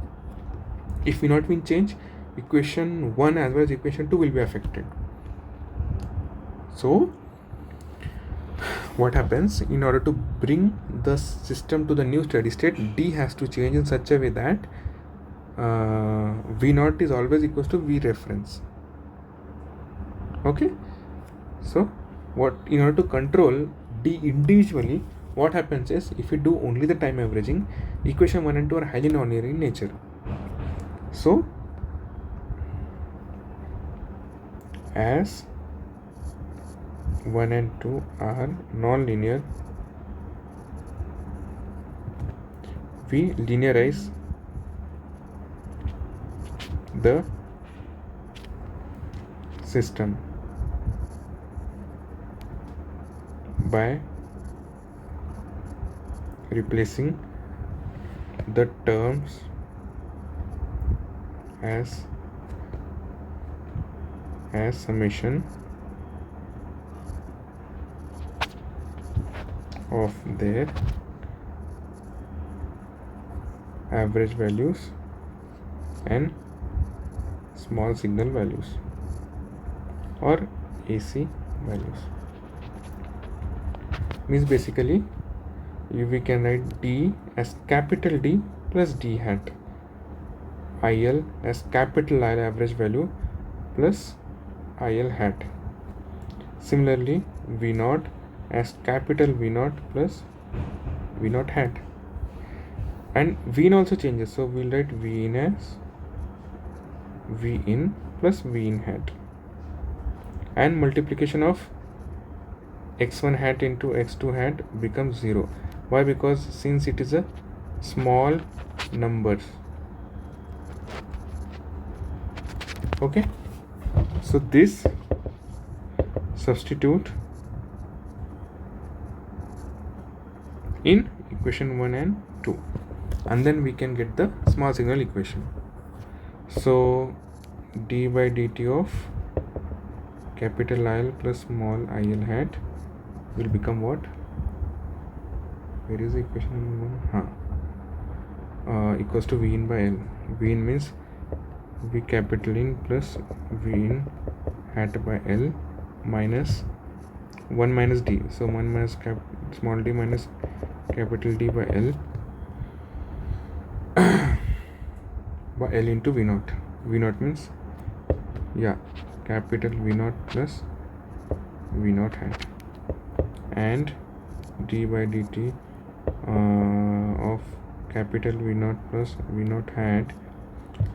If V0 will change, equation 1 as well as equation 2 will be affected. So what happens, in order to bring the system to the new steady state, D has to change in such a way that V naught is always equals to V reference. Okay, so what, in order to control D individually, what happens is, if we do only the time averaging, equation 1 and 2 are highly nonlinear in nature. So as 1 and 2 are non-linear, we linearize the system by replacing the terms as summation of their average values and small signal values or AC values. Means basically we can write D as capital D plus D hat, IL as capital I average value plus IL hat. Similarly, V naught as capital V naught plus V naught hat. And V in also changes, so we'll write V in as V in plus V in hat. And multiplication of x1 hat into x2 hat becomes 0. Why? Because since it is a small numbers. Okay, so this substitute in equation 1 and 2, and then we can get the small signal equation. So d by dt of capital IL plus small IL hat will become what? Where is the equation? Equals to V in by L. V in means V capital in plus V in hat by L minus 1 minus D. So 1 minus small d minus capital D by L by L into V naught. V naught means, yeah, capital V naught plus V naught hat, and d by dt of capital V naught plus V naught hat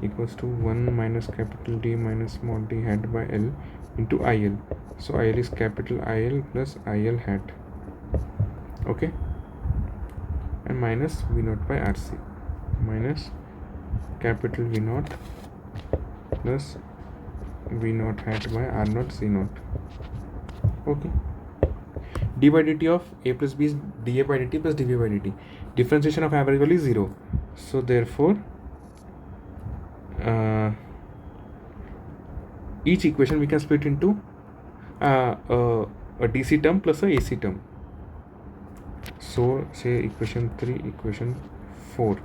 equals to 1 minus capital D minus small d hat by L into IL. So IL is capital IL plus IL hat. Okay, and minus V naught by RC minus capital V naught plus V naught hat by R naught C naught. Okay, d by dt of a plus b is dA by dt plus dV by dt. Differentiation of average value is 0. So therefore each equation we can split into a DC term plus a AC term. So say equation 3, equation 4.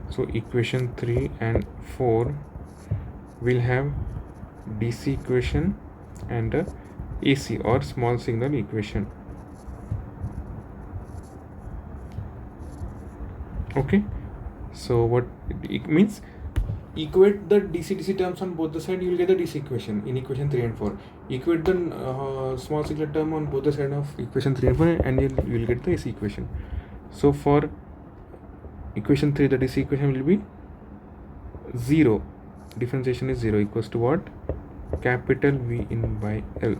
So equation 3 and 4 will have DC equation and a AC or small signal equation. Okay, so what it means, equate the DC terms on both the sides, you will get the DC equation in equation 3 and 4. Equate the small signal term on both the sides of equation 3 and 4 and you will get the AC equation. So for equation 3, the DC equation will be 0. Differentiation is 0 equals to what? Capital V in by L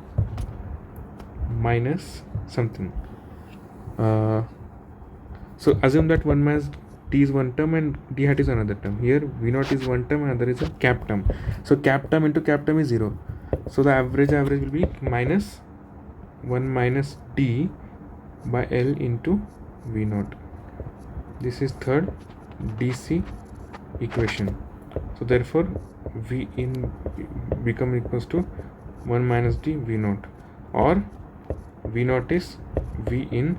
minus something. So assume that 1 minus D is one term and D hat is another term. Here V naught is one term and other is a cap term. So cap term into cap term is 0. So the average will be minus 1 minus D by L into V naught. This is third DC equation. So therefore V in become equals to 1 minus D V naught, or V naught is V in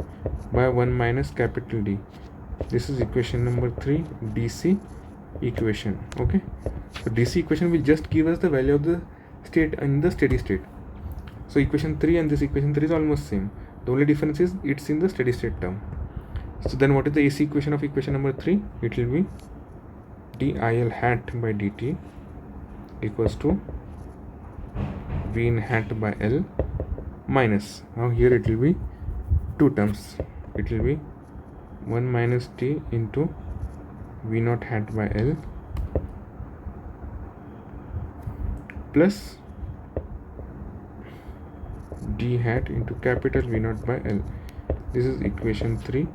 by 1 minus capital D. This is equation number 3, DC equation. Okay, so DC equation will just give us the value of the state in the steady state. So equation 3 and this equation 3 is almost same. The only difference is it's in the steady state term. So then what is the AC equation of equation number 3? It will be dIL hat by dt equals to V in hat by L minus, now here it will be two terms. It will be 1 minus t into V naught hat by L plus d hat into capital V naught by L. This is equation 3,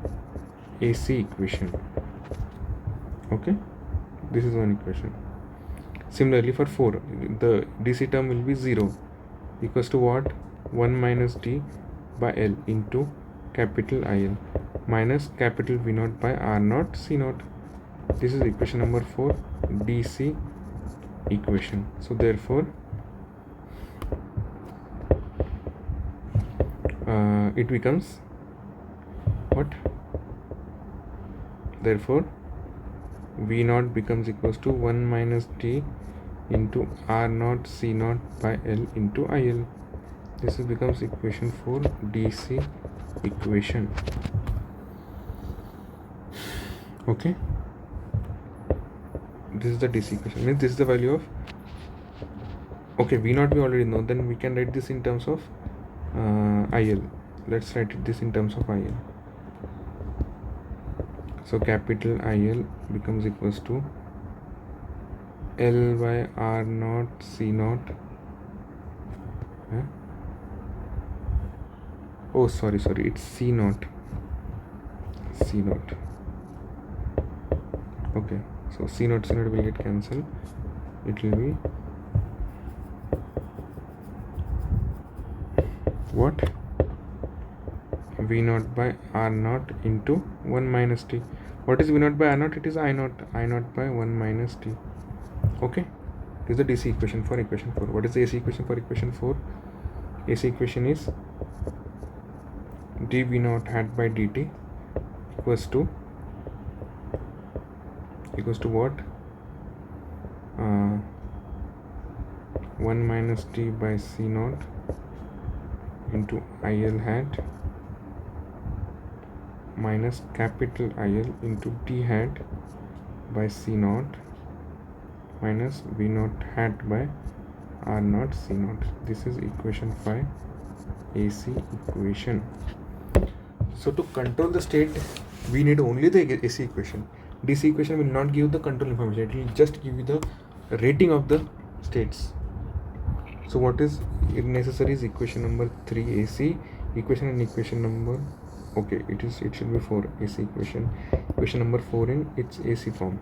AC equation. Okay, this is one equation. Similarly for 4, the DC term will be 0 equals to what? 1 minus d by L into capital IL minus capital V naught by R naught C naught. This is equation number 4, DC equation. So therefore it becomes what? Therefore V naught becomes equals to 1 minus t into R naught C naught by L into IL. This becomes equation 4, DC equation. Okay, this is the DC equation. Means this is the value of, okay, V naught we already know, then we can write this in terms of IL. Let's write this in terms of IL. So capital IL becomes equals to L by R naught C naught. Oh, sorry, it's C naught. Okay, so C naught will get cancelled. It will be what? V naught by R naught into 1 minus t. What is V naught by R naught? It is I naught by 1 minus t. Okay, this is the DC equation for equation 4. What is the AC equation for equation 4? AC equation is dV naught hat by dt equals to what? 1 minus t by C naught into IL hat minus capital IL into d hat by C naught minus V naught hat by R naught C naught. This is equation 5, AC equation. So to control the state, we need only the AC equation. DC equation will not give the control information. It will just give you the rating of the states. So what is necessary is equation number 3 AC equation and equation number, okay, it should be 4 AC equation. Equation number 4 in its AC form.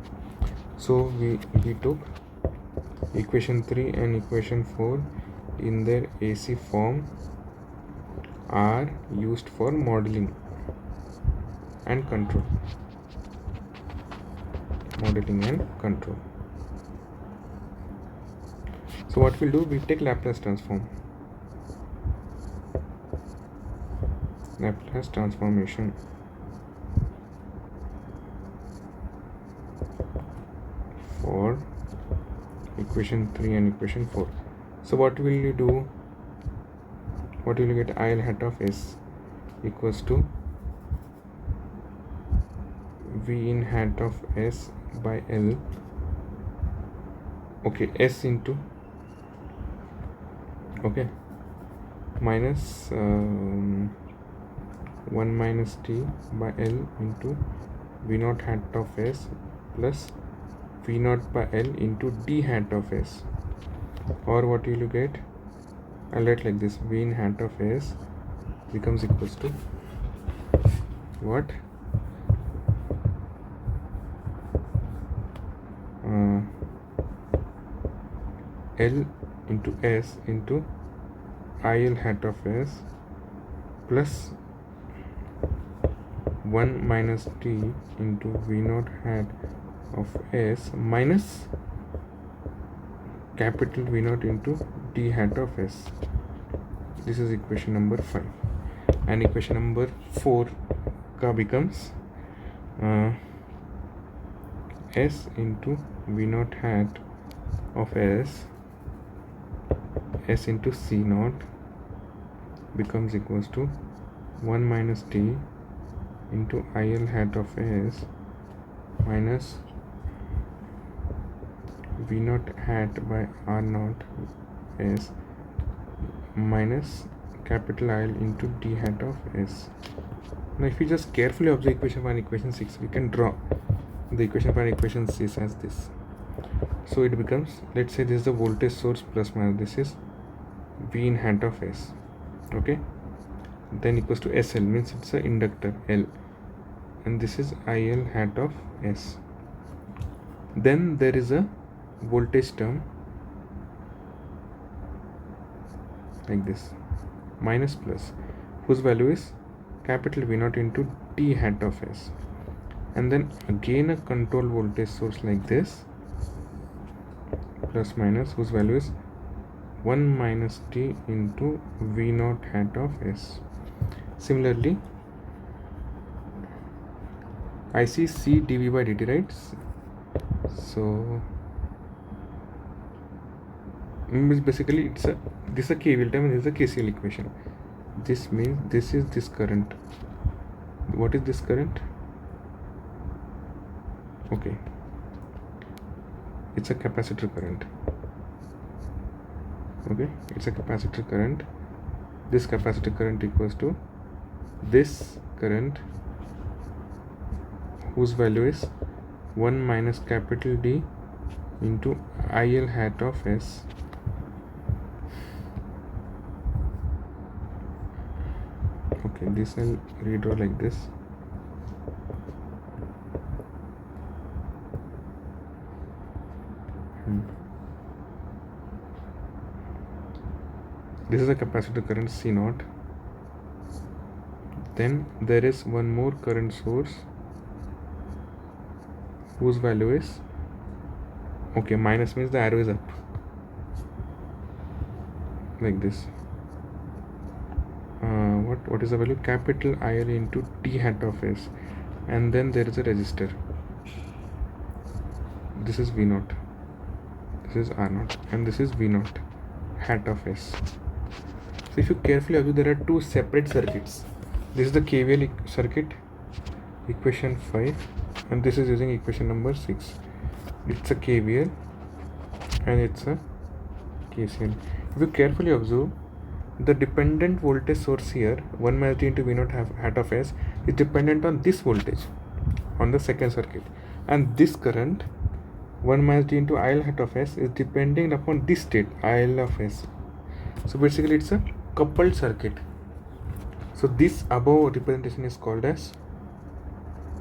So we took equation 3 and equation 4 in their AC form are used for modeling and control. So what we'll do, we take Laplace transformation for equation 3 and equation 4. So what will you do? What will you get? IL hat of S equals to V in hat of S by L, okay, S into, okay, minus 1 minus t by L into V naught hat of S plus V naught by L into d hat of S, or what will you get? I'll write like this, V in hat of S becomes equals to what? L into S into IL hat of S plus 1 minus t into V naught hat of S minus capital V naught into d hat of S. This is equation number 5. and equation number 4 का becomes s into v naught hat of s into c naught becomes equals to 1 minus t into il hat of s minus v naught hat by r naught s minus capital I into d hat of s. Now if you just carefully observe equation 1 and equation 6, we can draw the equation 1 and equation 6 as this. So it becomes, let's say this is the voltage source plus minus, this is v in hat of s, okay, then equals to sl, means it's a inductor L, and this is il hat of s. Then there is a voltage term like this, minus plus, whose value is capital V naught into t hat of s, and then again a control voltage source like this, plus minus, whose value is 1 minus t into v naught hat of s. Similarly, I see c dv by dt, right? So basically it's a, this is a KVL term and this is a KCL equation. This means this is this current. What is this current? Okay, it's a capacitor current. Okay, it's a capacitor current. This capacitor current equals to this current, whose value is 1 minus capital D into IL hat of S okay, this I'll redraw like this. This is a capacitor current C naught. Then there is one more current source whose value is, okay, minus means the arrow is up, like this. What is the value? Capital IL into T hat of S, and then there is a resistor. This is V naught, this is R naught, and this is V naught hat of S. So if you carefully observe, there are two separate circuits. This is the KVL circuit, equation 5, and this is using equation number 6. It's a KVL and it's a KCL. If you carefully observe, the dependent voltage source here, 1 minus d into V naught hat of S, is dependent on this voltage on the second circuit, and this current 1 minus d into IL hat of S is depending upon this state IL of S. So basically it's a coupled circuit. So this above representation is called as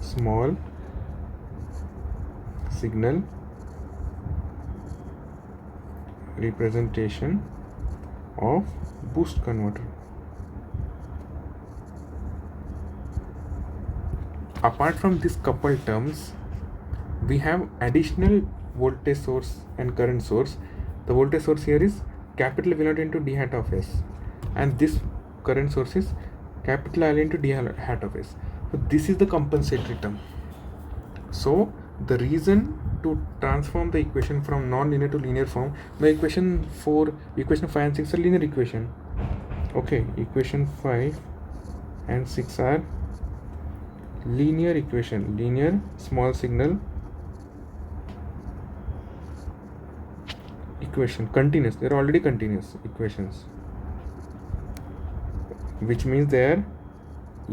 small signal representation of boost converter. Apart from these coupled terms, we have additional voltage source and current source. The voltage source here is capital V naught into D hat of S, and this current source is capital I into D hat of S. So this is the compensatory term. So the reason to transform the equation from non-linear to linear form, the equation 5 and 6 are linear equation. Okay, equation 5 and 6 are linear equation, linear small signal equation, continuous. They are already continuous equations, which means they are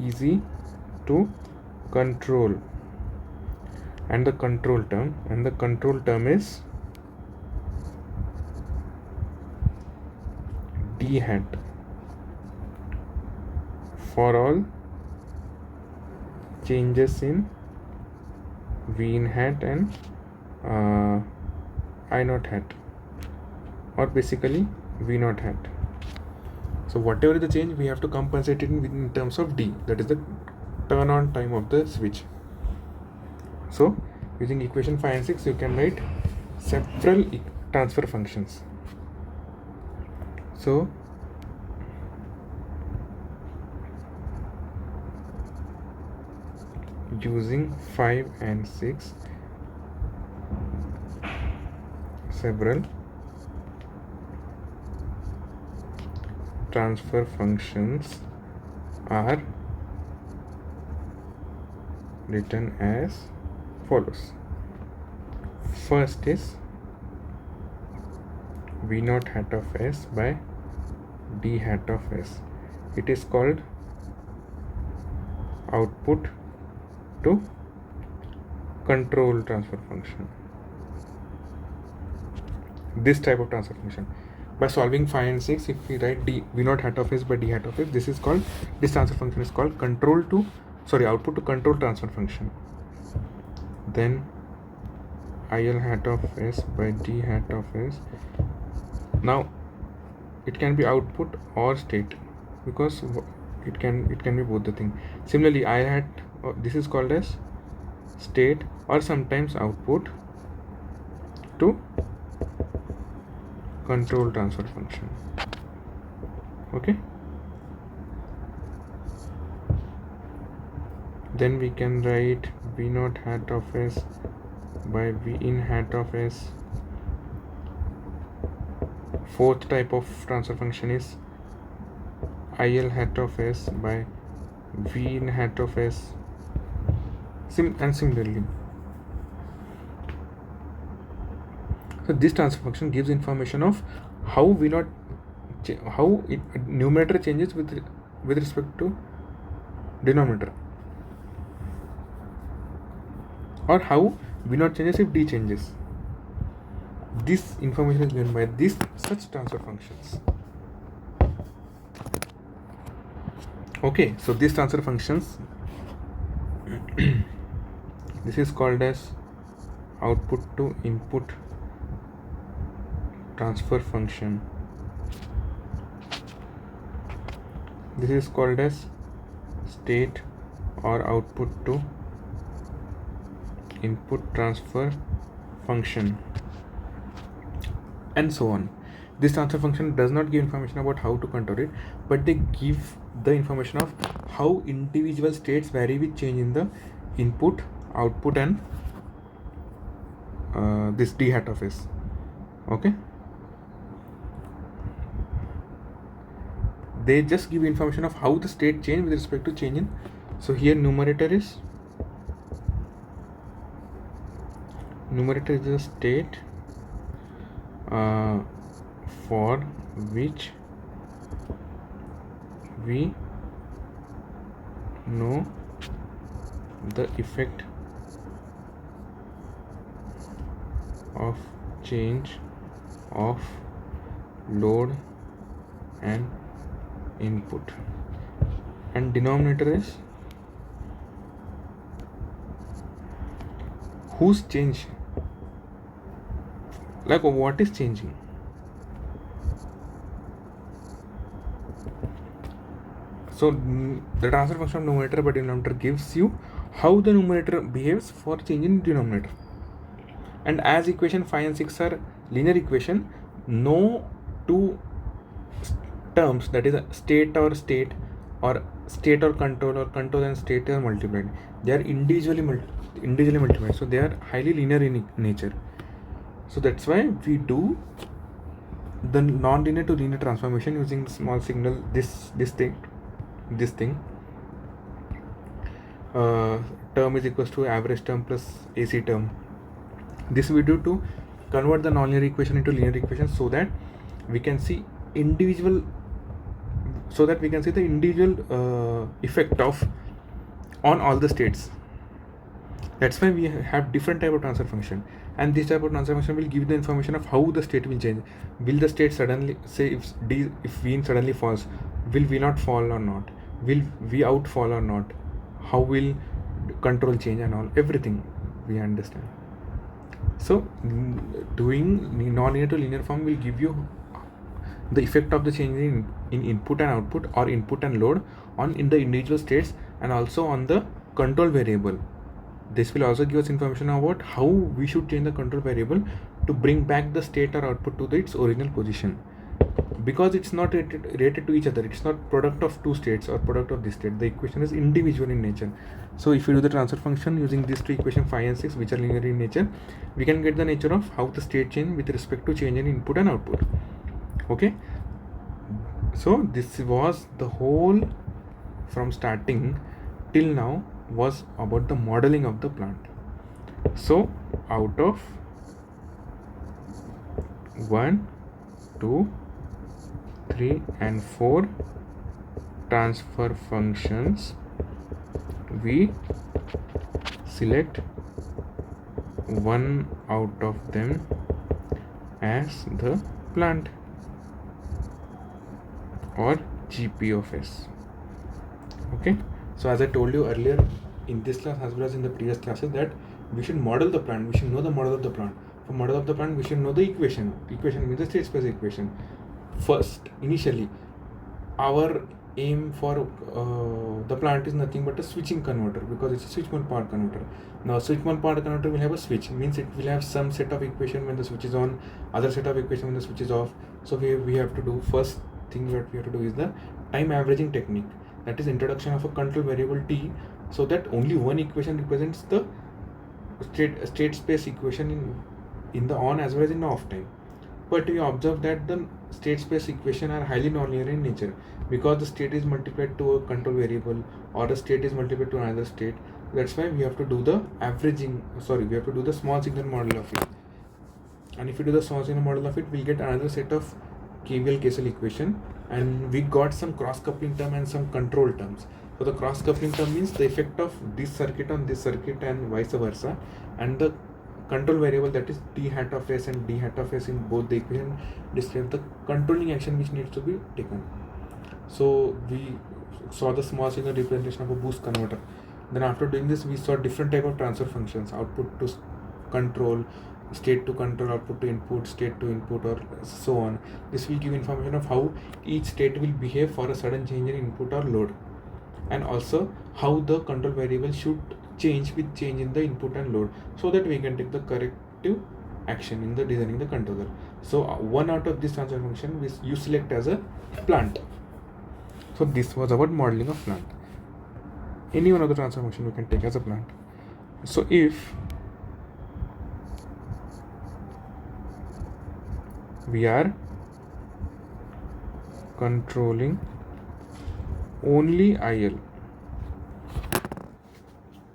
easy to control. And the control term is D hat for all changes in V in hat and I naught hat, or basically V naught hat. So whatever is the change, we have to compensate it in terms of D, that is the turn on time of the switch. So using equation 5 and 6, you can write several transfer functions. So using 5 and 6 several transfer functions are written as follows. First is v naught hat of s by d hat of s. It is called output to control transfer function. This type of transfer function. By solving 5 and 6, if we write v naught hat of s by d hat of s, this transfer function is called output to control transfer function. Then il hat of s by d hat of s. Now it can be output or state, because it can be both the thing. Similarly, I hat, this is called as state or sometimes output to control transfer function. Okay, then we can write v naught hat of s by v in hat of s. Fourth type of transfer function is il hat of s by v in hat of s, and similarly. So this transfer function gives information of how numerator changes with respect to denominator, or how v naught changes if d changes. This information is given by such transfer functions. Okay, so these transfer functions this is called as output to input transfer function. This is called as state or output to input transfer function, and so on. This transfer function does not give information about how to control it, but they give the information of how individual states vary with change in the input, output, and this d hat of s. Okay, they just give information of how the state change with respect to change in. So here numerator is the state for which we know the effect of change of load and input, and denominator is whose change, like what is changing. So the transfer function of numerator by denominator gives you how the numerator behaves for change in denominator. And as equation 5 and 6 are linear equation, no two terms, that is state or control and state, are multiplied. They are individually multiplied. So they are highly linear in nature. So that's why we do the non-linear to linear transformation using small signal. This thing term is equals to average term plus AC term. This we do to convert the non-linear equation into linear equation, so that we can see the individual effect of on all the states. That's why we have different type of transfer function, and this type of transfer function will give the information of how the state will change. Will the state suddenly, say if v in suddenly falls, will v not fall or not? Will v out fall or not? How will control change and all, everything we understand. So doing non-linear to linear form will give you the effect of the change in input and output, or input and load in the individual states, and also on the control variable. This will also give us information about how we should change the control variable to bring back the state or output to its original position. because it's not related to each other, it's not product of two states or product of this state, the equation is individual in nature. So if you do the transfer function using these two equation 5 and 6, which are linear in nature, we can get the nature of how the state change with respect to change in input and output. Okay, so this was the whole from starting till now was about the modeling of the plant. So out of 1, 2, 3 and 4 transfer functions, we select one out of them as the plant or GP of S. Okay, so as I told you earlier in this class as well as in the previous classes, that we should model the plant, we should know the model of the plant. For model of the plant, we should know the equation. Equation means the state space equation. First, initially, our aim for the plant is nothing but a switching converter, because it's a switch mode power converter. Now switch mode power converter will have a switch, means it will have some set of equation when the switch is on, other set of equation when the switch is off. So we have to do, first thing that we have to do is the time averaging technique, that is introduction of a control variable t, so that only one equation represents the state space equation in the on as well as in the off time. But we observe that the state space equation are highly nonlinear in nature, because the state is multiplied to a control variable or the state is multiplied to another state. That's why we have to do the we have to do the small signal model of it. And if we do the small signal model of it, we'll get another set of KVL equation, and we got some cross coupling term and some control terms. So the cross coupling term means the effect of this circuit on this circuit and vice versa, and the control variable, that is d hat of s and d hat of s in both the equation, describe the controlling action which needs to be taken. So we saw the small signal representation of a boost converter. Then after doing this, we saw different type of transfer functions: output to control, state to control, output to input, state to input, or so on. This will give information of how each state will behave for a sudden change in input or load, and also how the control variable should change with change in the input and load, so that we can take the corrective action in the designing the controller. So one out of this transfer function you select as a plant. So this was about modeling of plant. Any one of the transfer function we can take as a plant. So if we are controlling only IL,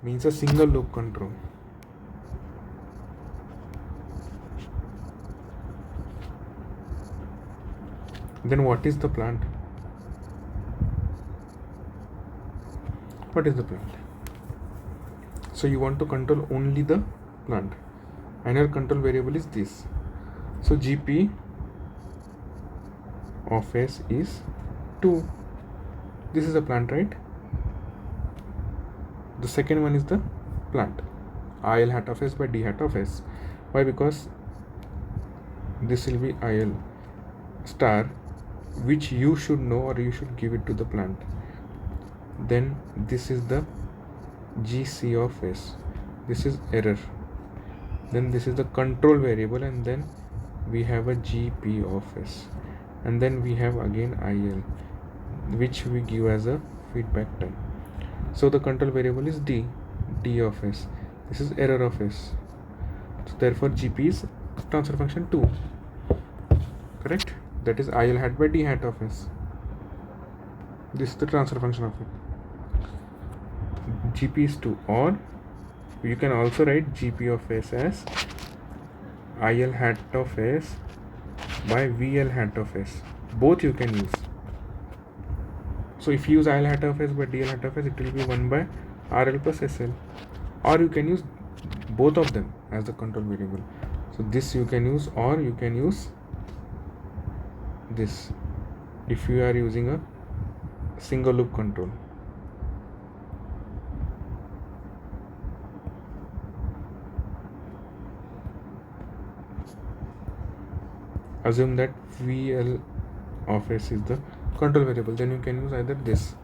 means a single loop control, then what is the plant? What is the plant? So you want to control only the plant, and your control variable is this. So GP of S is 2. This is a plant, right? The second one is the plant, IL hat of S by D hat of S. Why? Because this will be IL star, which you should know, or you should give it to the plant. Then this is the GC of S. This is error. Then this is the control variable, and then we have a GP of S, and then we have again IL, which we give as a feedback term. So the control variable is D of S. This is error of S. So therefore GP is transfer function 2. Correct? That is IL hat by D hat of S. This is the transfer function of it. GP is 2, or you can also write GP of S as IL hat of S by VL hat of S. Both you can use. So if you use IL hat of S by DL hat of S, it will be 1 by RL plus SL. Or you can use both of them as the control variable. So this you can use, or you can use this if you are using a single loop control. Assume that VL of S is the control variable, then you can use either this.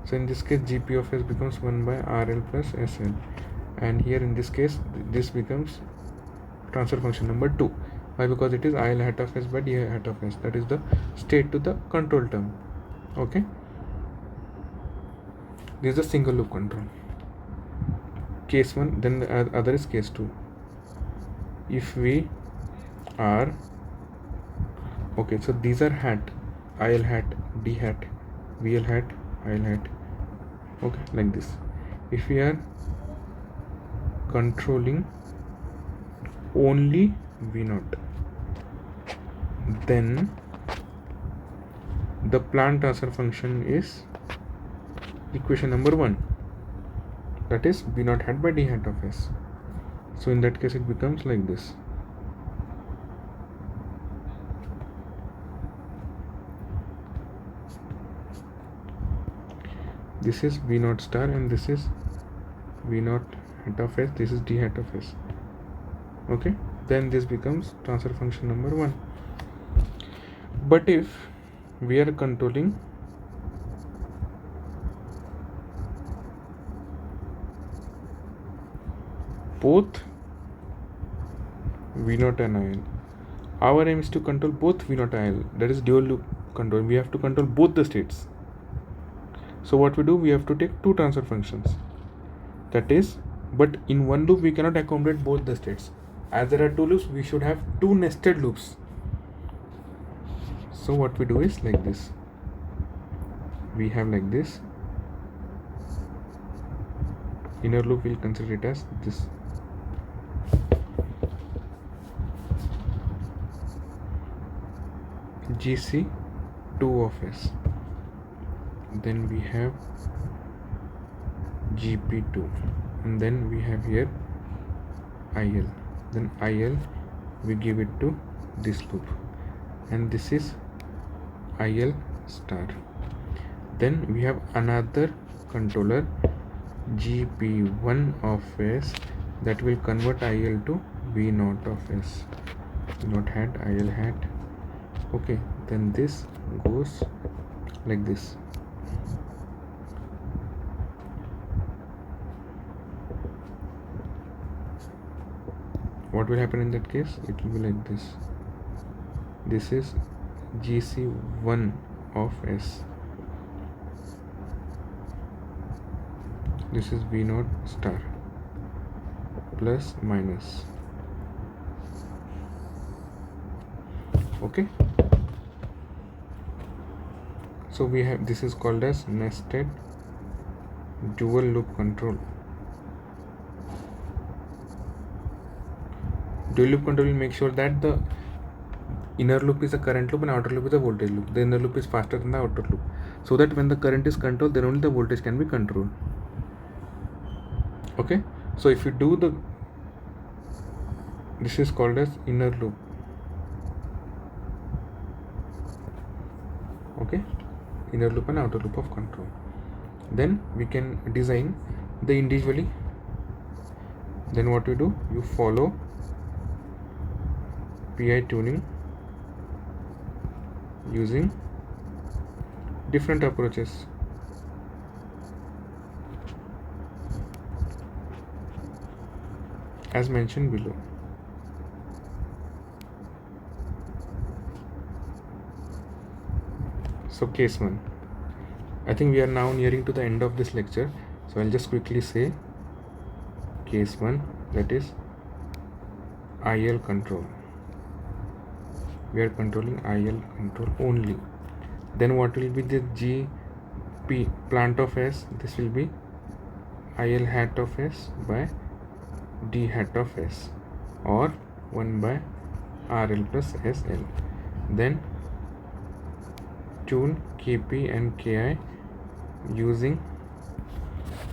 So in this case GP of S becomes 1 by RL plus SL, and here in this case this becomes transfer function number 2. Why? Because it is IL hat of S by D hat of S. That is the state to the control term. Okay. This is the single loop control. Case 1, then the other is case 2. If we are okay, so these are hat, IL hat, D hat, VL hat, IL hat. Okay, like this. If we are controlling only V0, then the plant transfer function is equation number 1, that is V0 hat by D hat of S. So in that case it becomes like this. This is V0 star and this is V0 hat of S, this is D hat of S. Okay, then this becomes transfer function number 1. But if we are controlling both V0 and IL, our aim is to control both V0 and IL, that is dual loop control. We have to control both the states. So what we do, we have to take two transfer functions. That is, but in one loop we cannot accommodate both the states. As there are two loops, we should have two nested loops. So what we do is like this. We have like this. Inner loop, we'll consider it as this. GC2 of S. Then we have GP2, and then we have here IL. Then IL we give it to this loop, and this is IL star. Then we have another controller GP1 of S that will convert IL to V0 of S. V0 hat, IL hat. Okay, then this goes like this. What will happen in that case? It will be like this. This is GC1 of S. This is V0 star plus minus. Okay. So we have, this is called as nested dual loop control. Dual loop control will make sure that the inner loop is a current loop and outer loop is a voltage loop. The inner loop is faster than the outer loop, so that when the current is controlled, then only the voltage can be controlled. Okay, so if you do the, this is called as inner loop. Okay, inner loop and outer loop of control. Then we can design the individually. Then what you do, you follow PI tuning using different approaches. As mentioned below. So case 1. I think we are now nearing to the end of this lecture, so I'll just quickly say case 1, that is IL control. We are controlling IL control only. Then what will be the GP plant of S? This will be IL hat of S by D hat of S, or 1 by RL plus SL. Then tune KP and KI using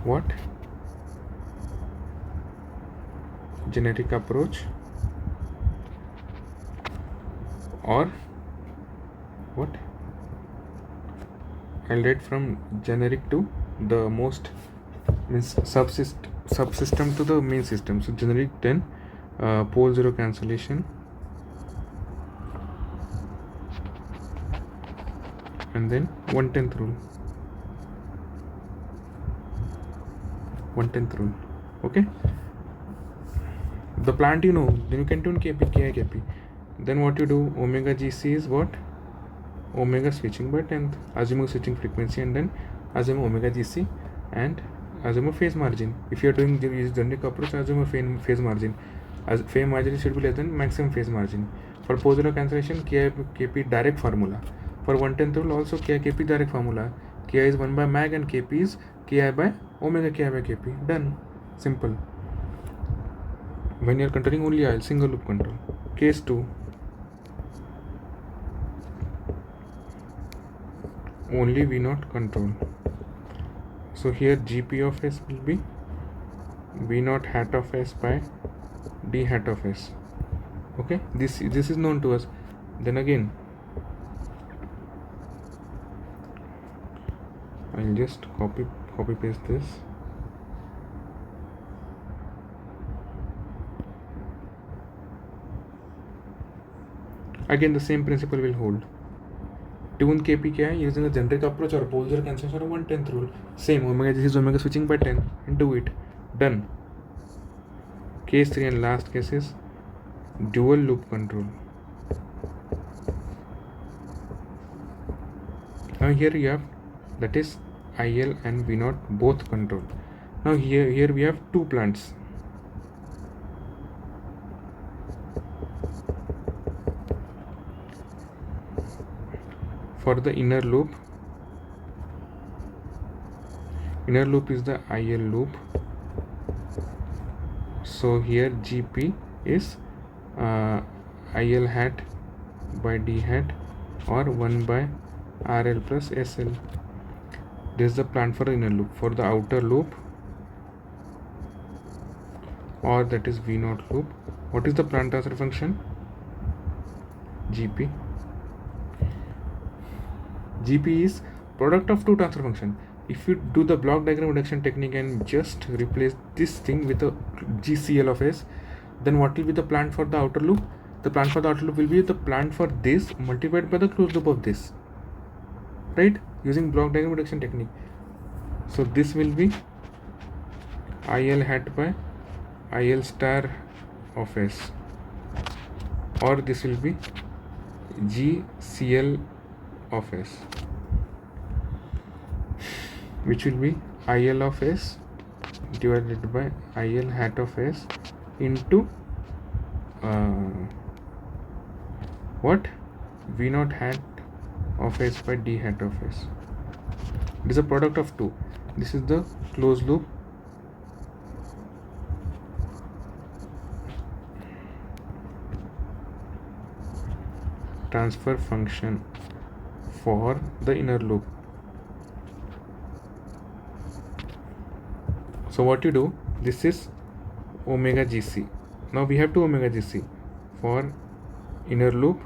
what? Generic approach, or what? I'll write from generic to the most, means subsystem to the main system. So generic, then pole zero cancellation, and then 1/10 rule. 1/10 rule. Okay. The plant, you know, then you can tune KP, KI, KP. Then what you do, omega GC is what? Omega switching by 10th, assume switching frequency, and then assume omega GC and assume a phase margin. If you are doing generic approach, assume a phase margin. As phase margin should be less than maximum phase margin. For post-zero cancellation, KP direct formula. For 1/10th rule also KP direct formula. Ki is 1 by mag and Kp is Ki by omega Ki by Kp. Done. Simple. When you are controlling only IL, single loop control. Case 2. Only V0 control. So here GP of S will be V0 hat of S by D hat of S. Okay, this is known to us. Then again, I'll just copy paste this. Again, the same principle will hold. Tune KP क्या है? Using a generic approach or polar cancellation or 1/10th rule. Same, omega this is omega switching by 10 and do it. Done. Case 3 and last case is dual loop control. Now here you have, that is IL and V0 both control. Now here we have two plants. For the inner loop is the IL loop. So here GP is IL hat by D hat or 1 by RL plus SL. This is the plan for the inner loop. For the outer loop, or that is V0 loop, what is the plan transfer function? GP. GP is product of two transfer function. If you do the block diagram reduction technique and just replace this thing with a GCL of S, then what will be the plan for the outer loop? The plan for the outer loop will be the plan for this multiplied by the closed loop of this, right? Using block diagram reduction technique. So this will be IL hat by IL star of S, or this will be GCL of S, which will be IL of S divided by IL hat of S into what? V0 hat of S by D hat of S. It is a product of two. This is the closed loop. Transfer function for the inner loop. So what you do, this is omega GC. Now we have two omega GC for inner loop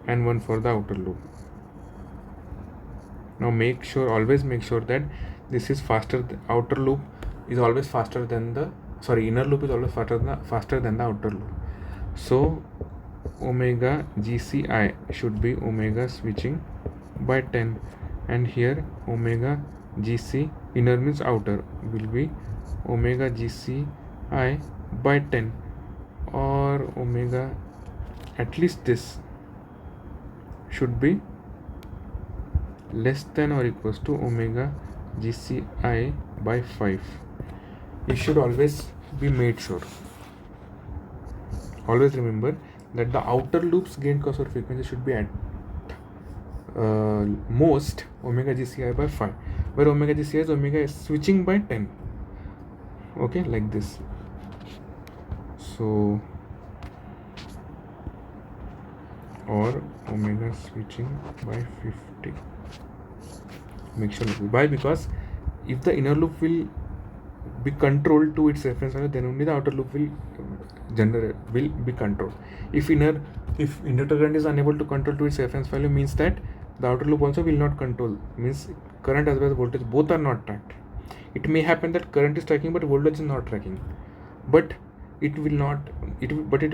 and one for the outer loop. Now always make sure that this is faster. The outer loop is always faster than the inner loop is always faster than the outer loop. So omega GCI should be omega switching by 10, and here omega GC inner means outer will be omega GCI by 10, or omega, at least this should be less than or equals to omega GCI by 5. It should always be made sure. Always remember that the outer loop's gain crossover frequency should be at most omega GCI by 5, where omega GCI is omega switching by 10. Okay, like this. So, or omega switching by 50. Make sure why? Because if the inner loop will be controlled to its reference value, then only the outer loop will be controlled. If inductor current is unable to control to its reference value, means that the outer loop also will not control, means current as well as voltage both are not tracked. It may happen that current is tracking but voltage is not tracking, but it will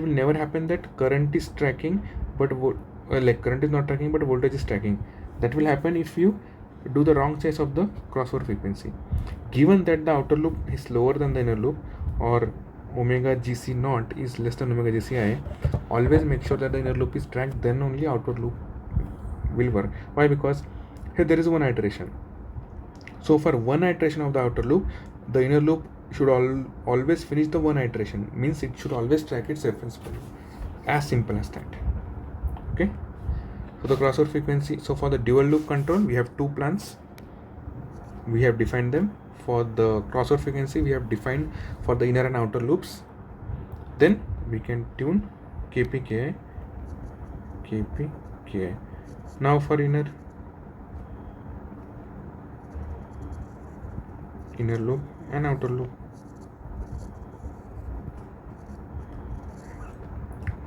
never happen that current is tracking but current is not tracking but voltage is tracking. That will happen if you do the wrong choice of the crossover frequency. Given that the outer loop is lower than the inner loop, or omega GC naught is less than omega GCI, always make sure that the inner loop is tracked, then only output loop will work. Why? Because here there is one iteration. So for one iteration of the outer loop, the inner loop should always finish the one iteration, means it should always track its reference value. As simple as that. Okay. So the crossover frequency, so for the dual loop control, we have two plans. We have defined them. For the crossover frequency, we have defined for the inner and outer loops. Then we can tune KPK. Now for inner loop and outer loop.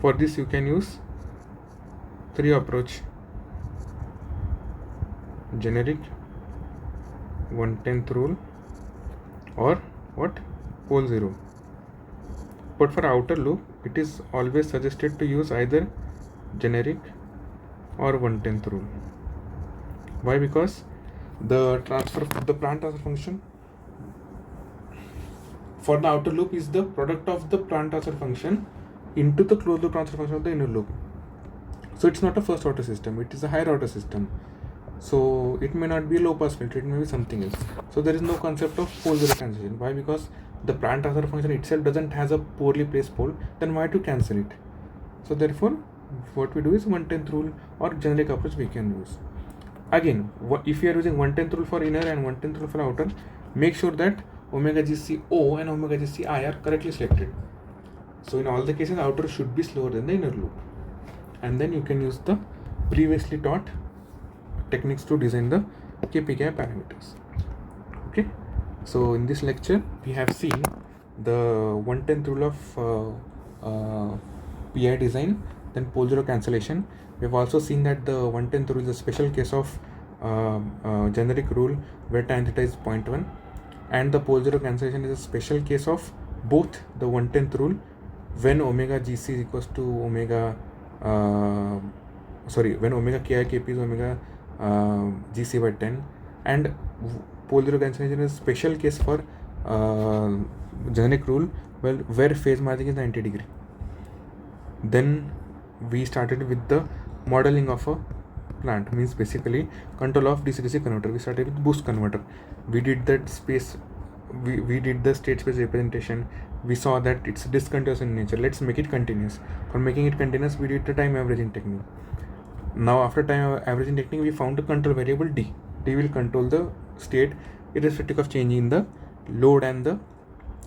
For this you can use three approach: generic, 1/10th rule, or what, pole zero. But for outer loop, it is always suggested to use either generic or 1/10th rule. Why? Because the plant transfer function for the outer loop is the product of the plant transfer function into the closed loop transfer function of the inner loop. So it's not a first order system, it is a higher order system. So it may not be a low pass filter, it may be something else. So there is no concept of pole zero cancellation. Why? Because the plant transfer function itself doesn't has a poorly placed pole, then why to cancel it? So therefore what we do is 1/10th rule or generic approach we can use. Again, if you are using 1/10th rule for inner and 1/10th rule for outer, make sure that omega GCO and omega GCI are correctly selected. So in all the cases, outer should be slower than the inner loop. And then you can use the previously taught techniques to design the KPK parameters. Okay. So in this lecture, we have seen the 1/10th rule of PI design, then pole zero cancellation. We have also seen that the 1/10th rule is a special case of generic rule where tan theta is 0.1, and the pole zero cancellation is a special case of both the 1/10th rule when omega GC is equals to omega when omega Ki Kp is omega GC by 10, and pole zero cancellation is a special case for generic rule where phase margin is 90 degree. Then we started with the modeling of a plant, means basically control of DC-DC converter. We started with boost converter. We did that space, we did the state space representation. We saw that it's discontinuous in nature. Let's make it continuous. For making it continuous, we did the time averaging technique. Now after time averaging technique, we found the control variable D. D will control the state irrespective of changing the load and the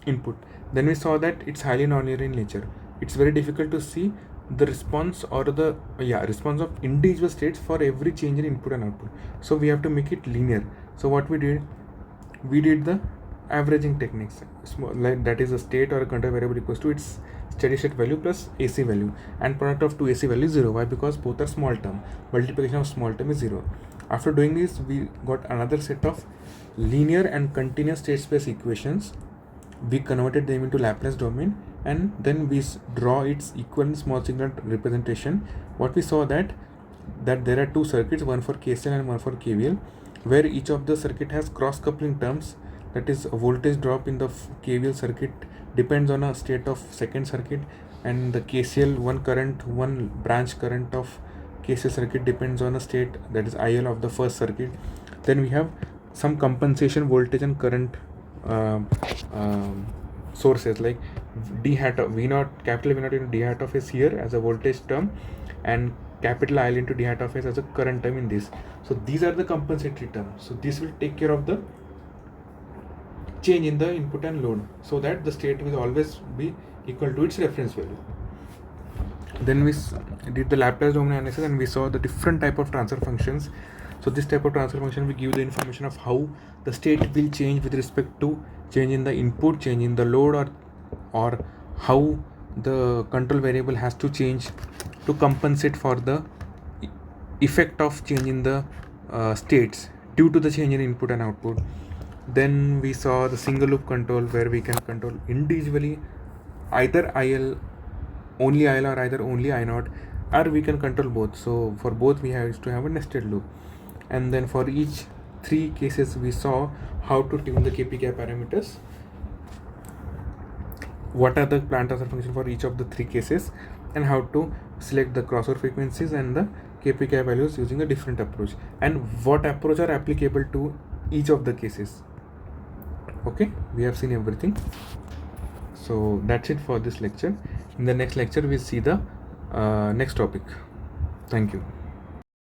input. Then we saw that it's highly nonlinear in nature. It's very difficult to see the response or the response of individual states for every change in input and output. So we have to make it linear. So what we did the averaging techniques, like that is a state or a control variable equals to its steady state value plus AC value, and product of two AC value is 0. Why? Because both are small term. Multiplication of small term is 0. After doing this, we got another set of linear and continuous state space equations. We converted them into Laplace domain, and then we draw its equivalent small signal representation. What we saw that there are two circuits, one for KCL and one for KVL, where each of the circuit has cross coupling terms. That is, a voltage drop in the KVL circuit depends on a state of second circuit, and the KCL one branch current of KCL circuit depends on a state, that is IL, of the first circuit. Then we have some compensation voltage and current sources, like D hat of V0, capital V0 into D hat of S here as a voltage term, and capital IL into D hat of S as a current term in this. So these are the compensatory terms. So this will take care of the change in the input and load, so that the state will always be equal to its reference value. Then we did the Laplace domain analysis, and we saw the different type of transfer functions. So this type of transfer function will give the information of how the state will change with respect to change in the input, change in the load, or how the control variable has to change to compensate for the effect of change in the states due to the change in input and output. Then we saw the single loop control, where we can control individually either only IL or either only I0, or we can control both. So for both we have to have a nested loop. And then for each three cases we saw how to tune the KPK parameters, what are the plant transfer function for each of the three cases, and how to select the crossover frequencies and the kpk values using a different approach, and what approach are applicable to each of the cases. Okay, we have seen everything. So that's it for this lecture. In the next lecture we'll see the next topic. Thank you.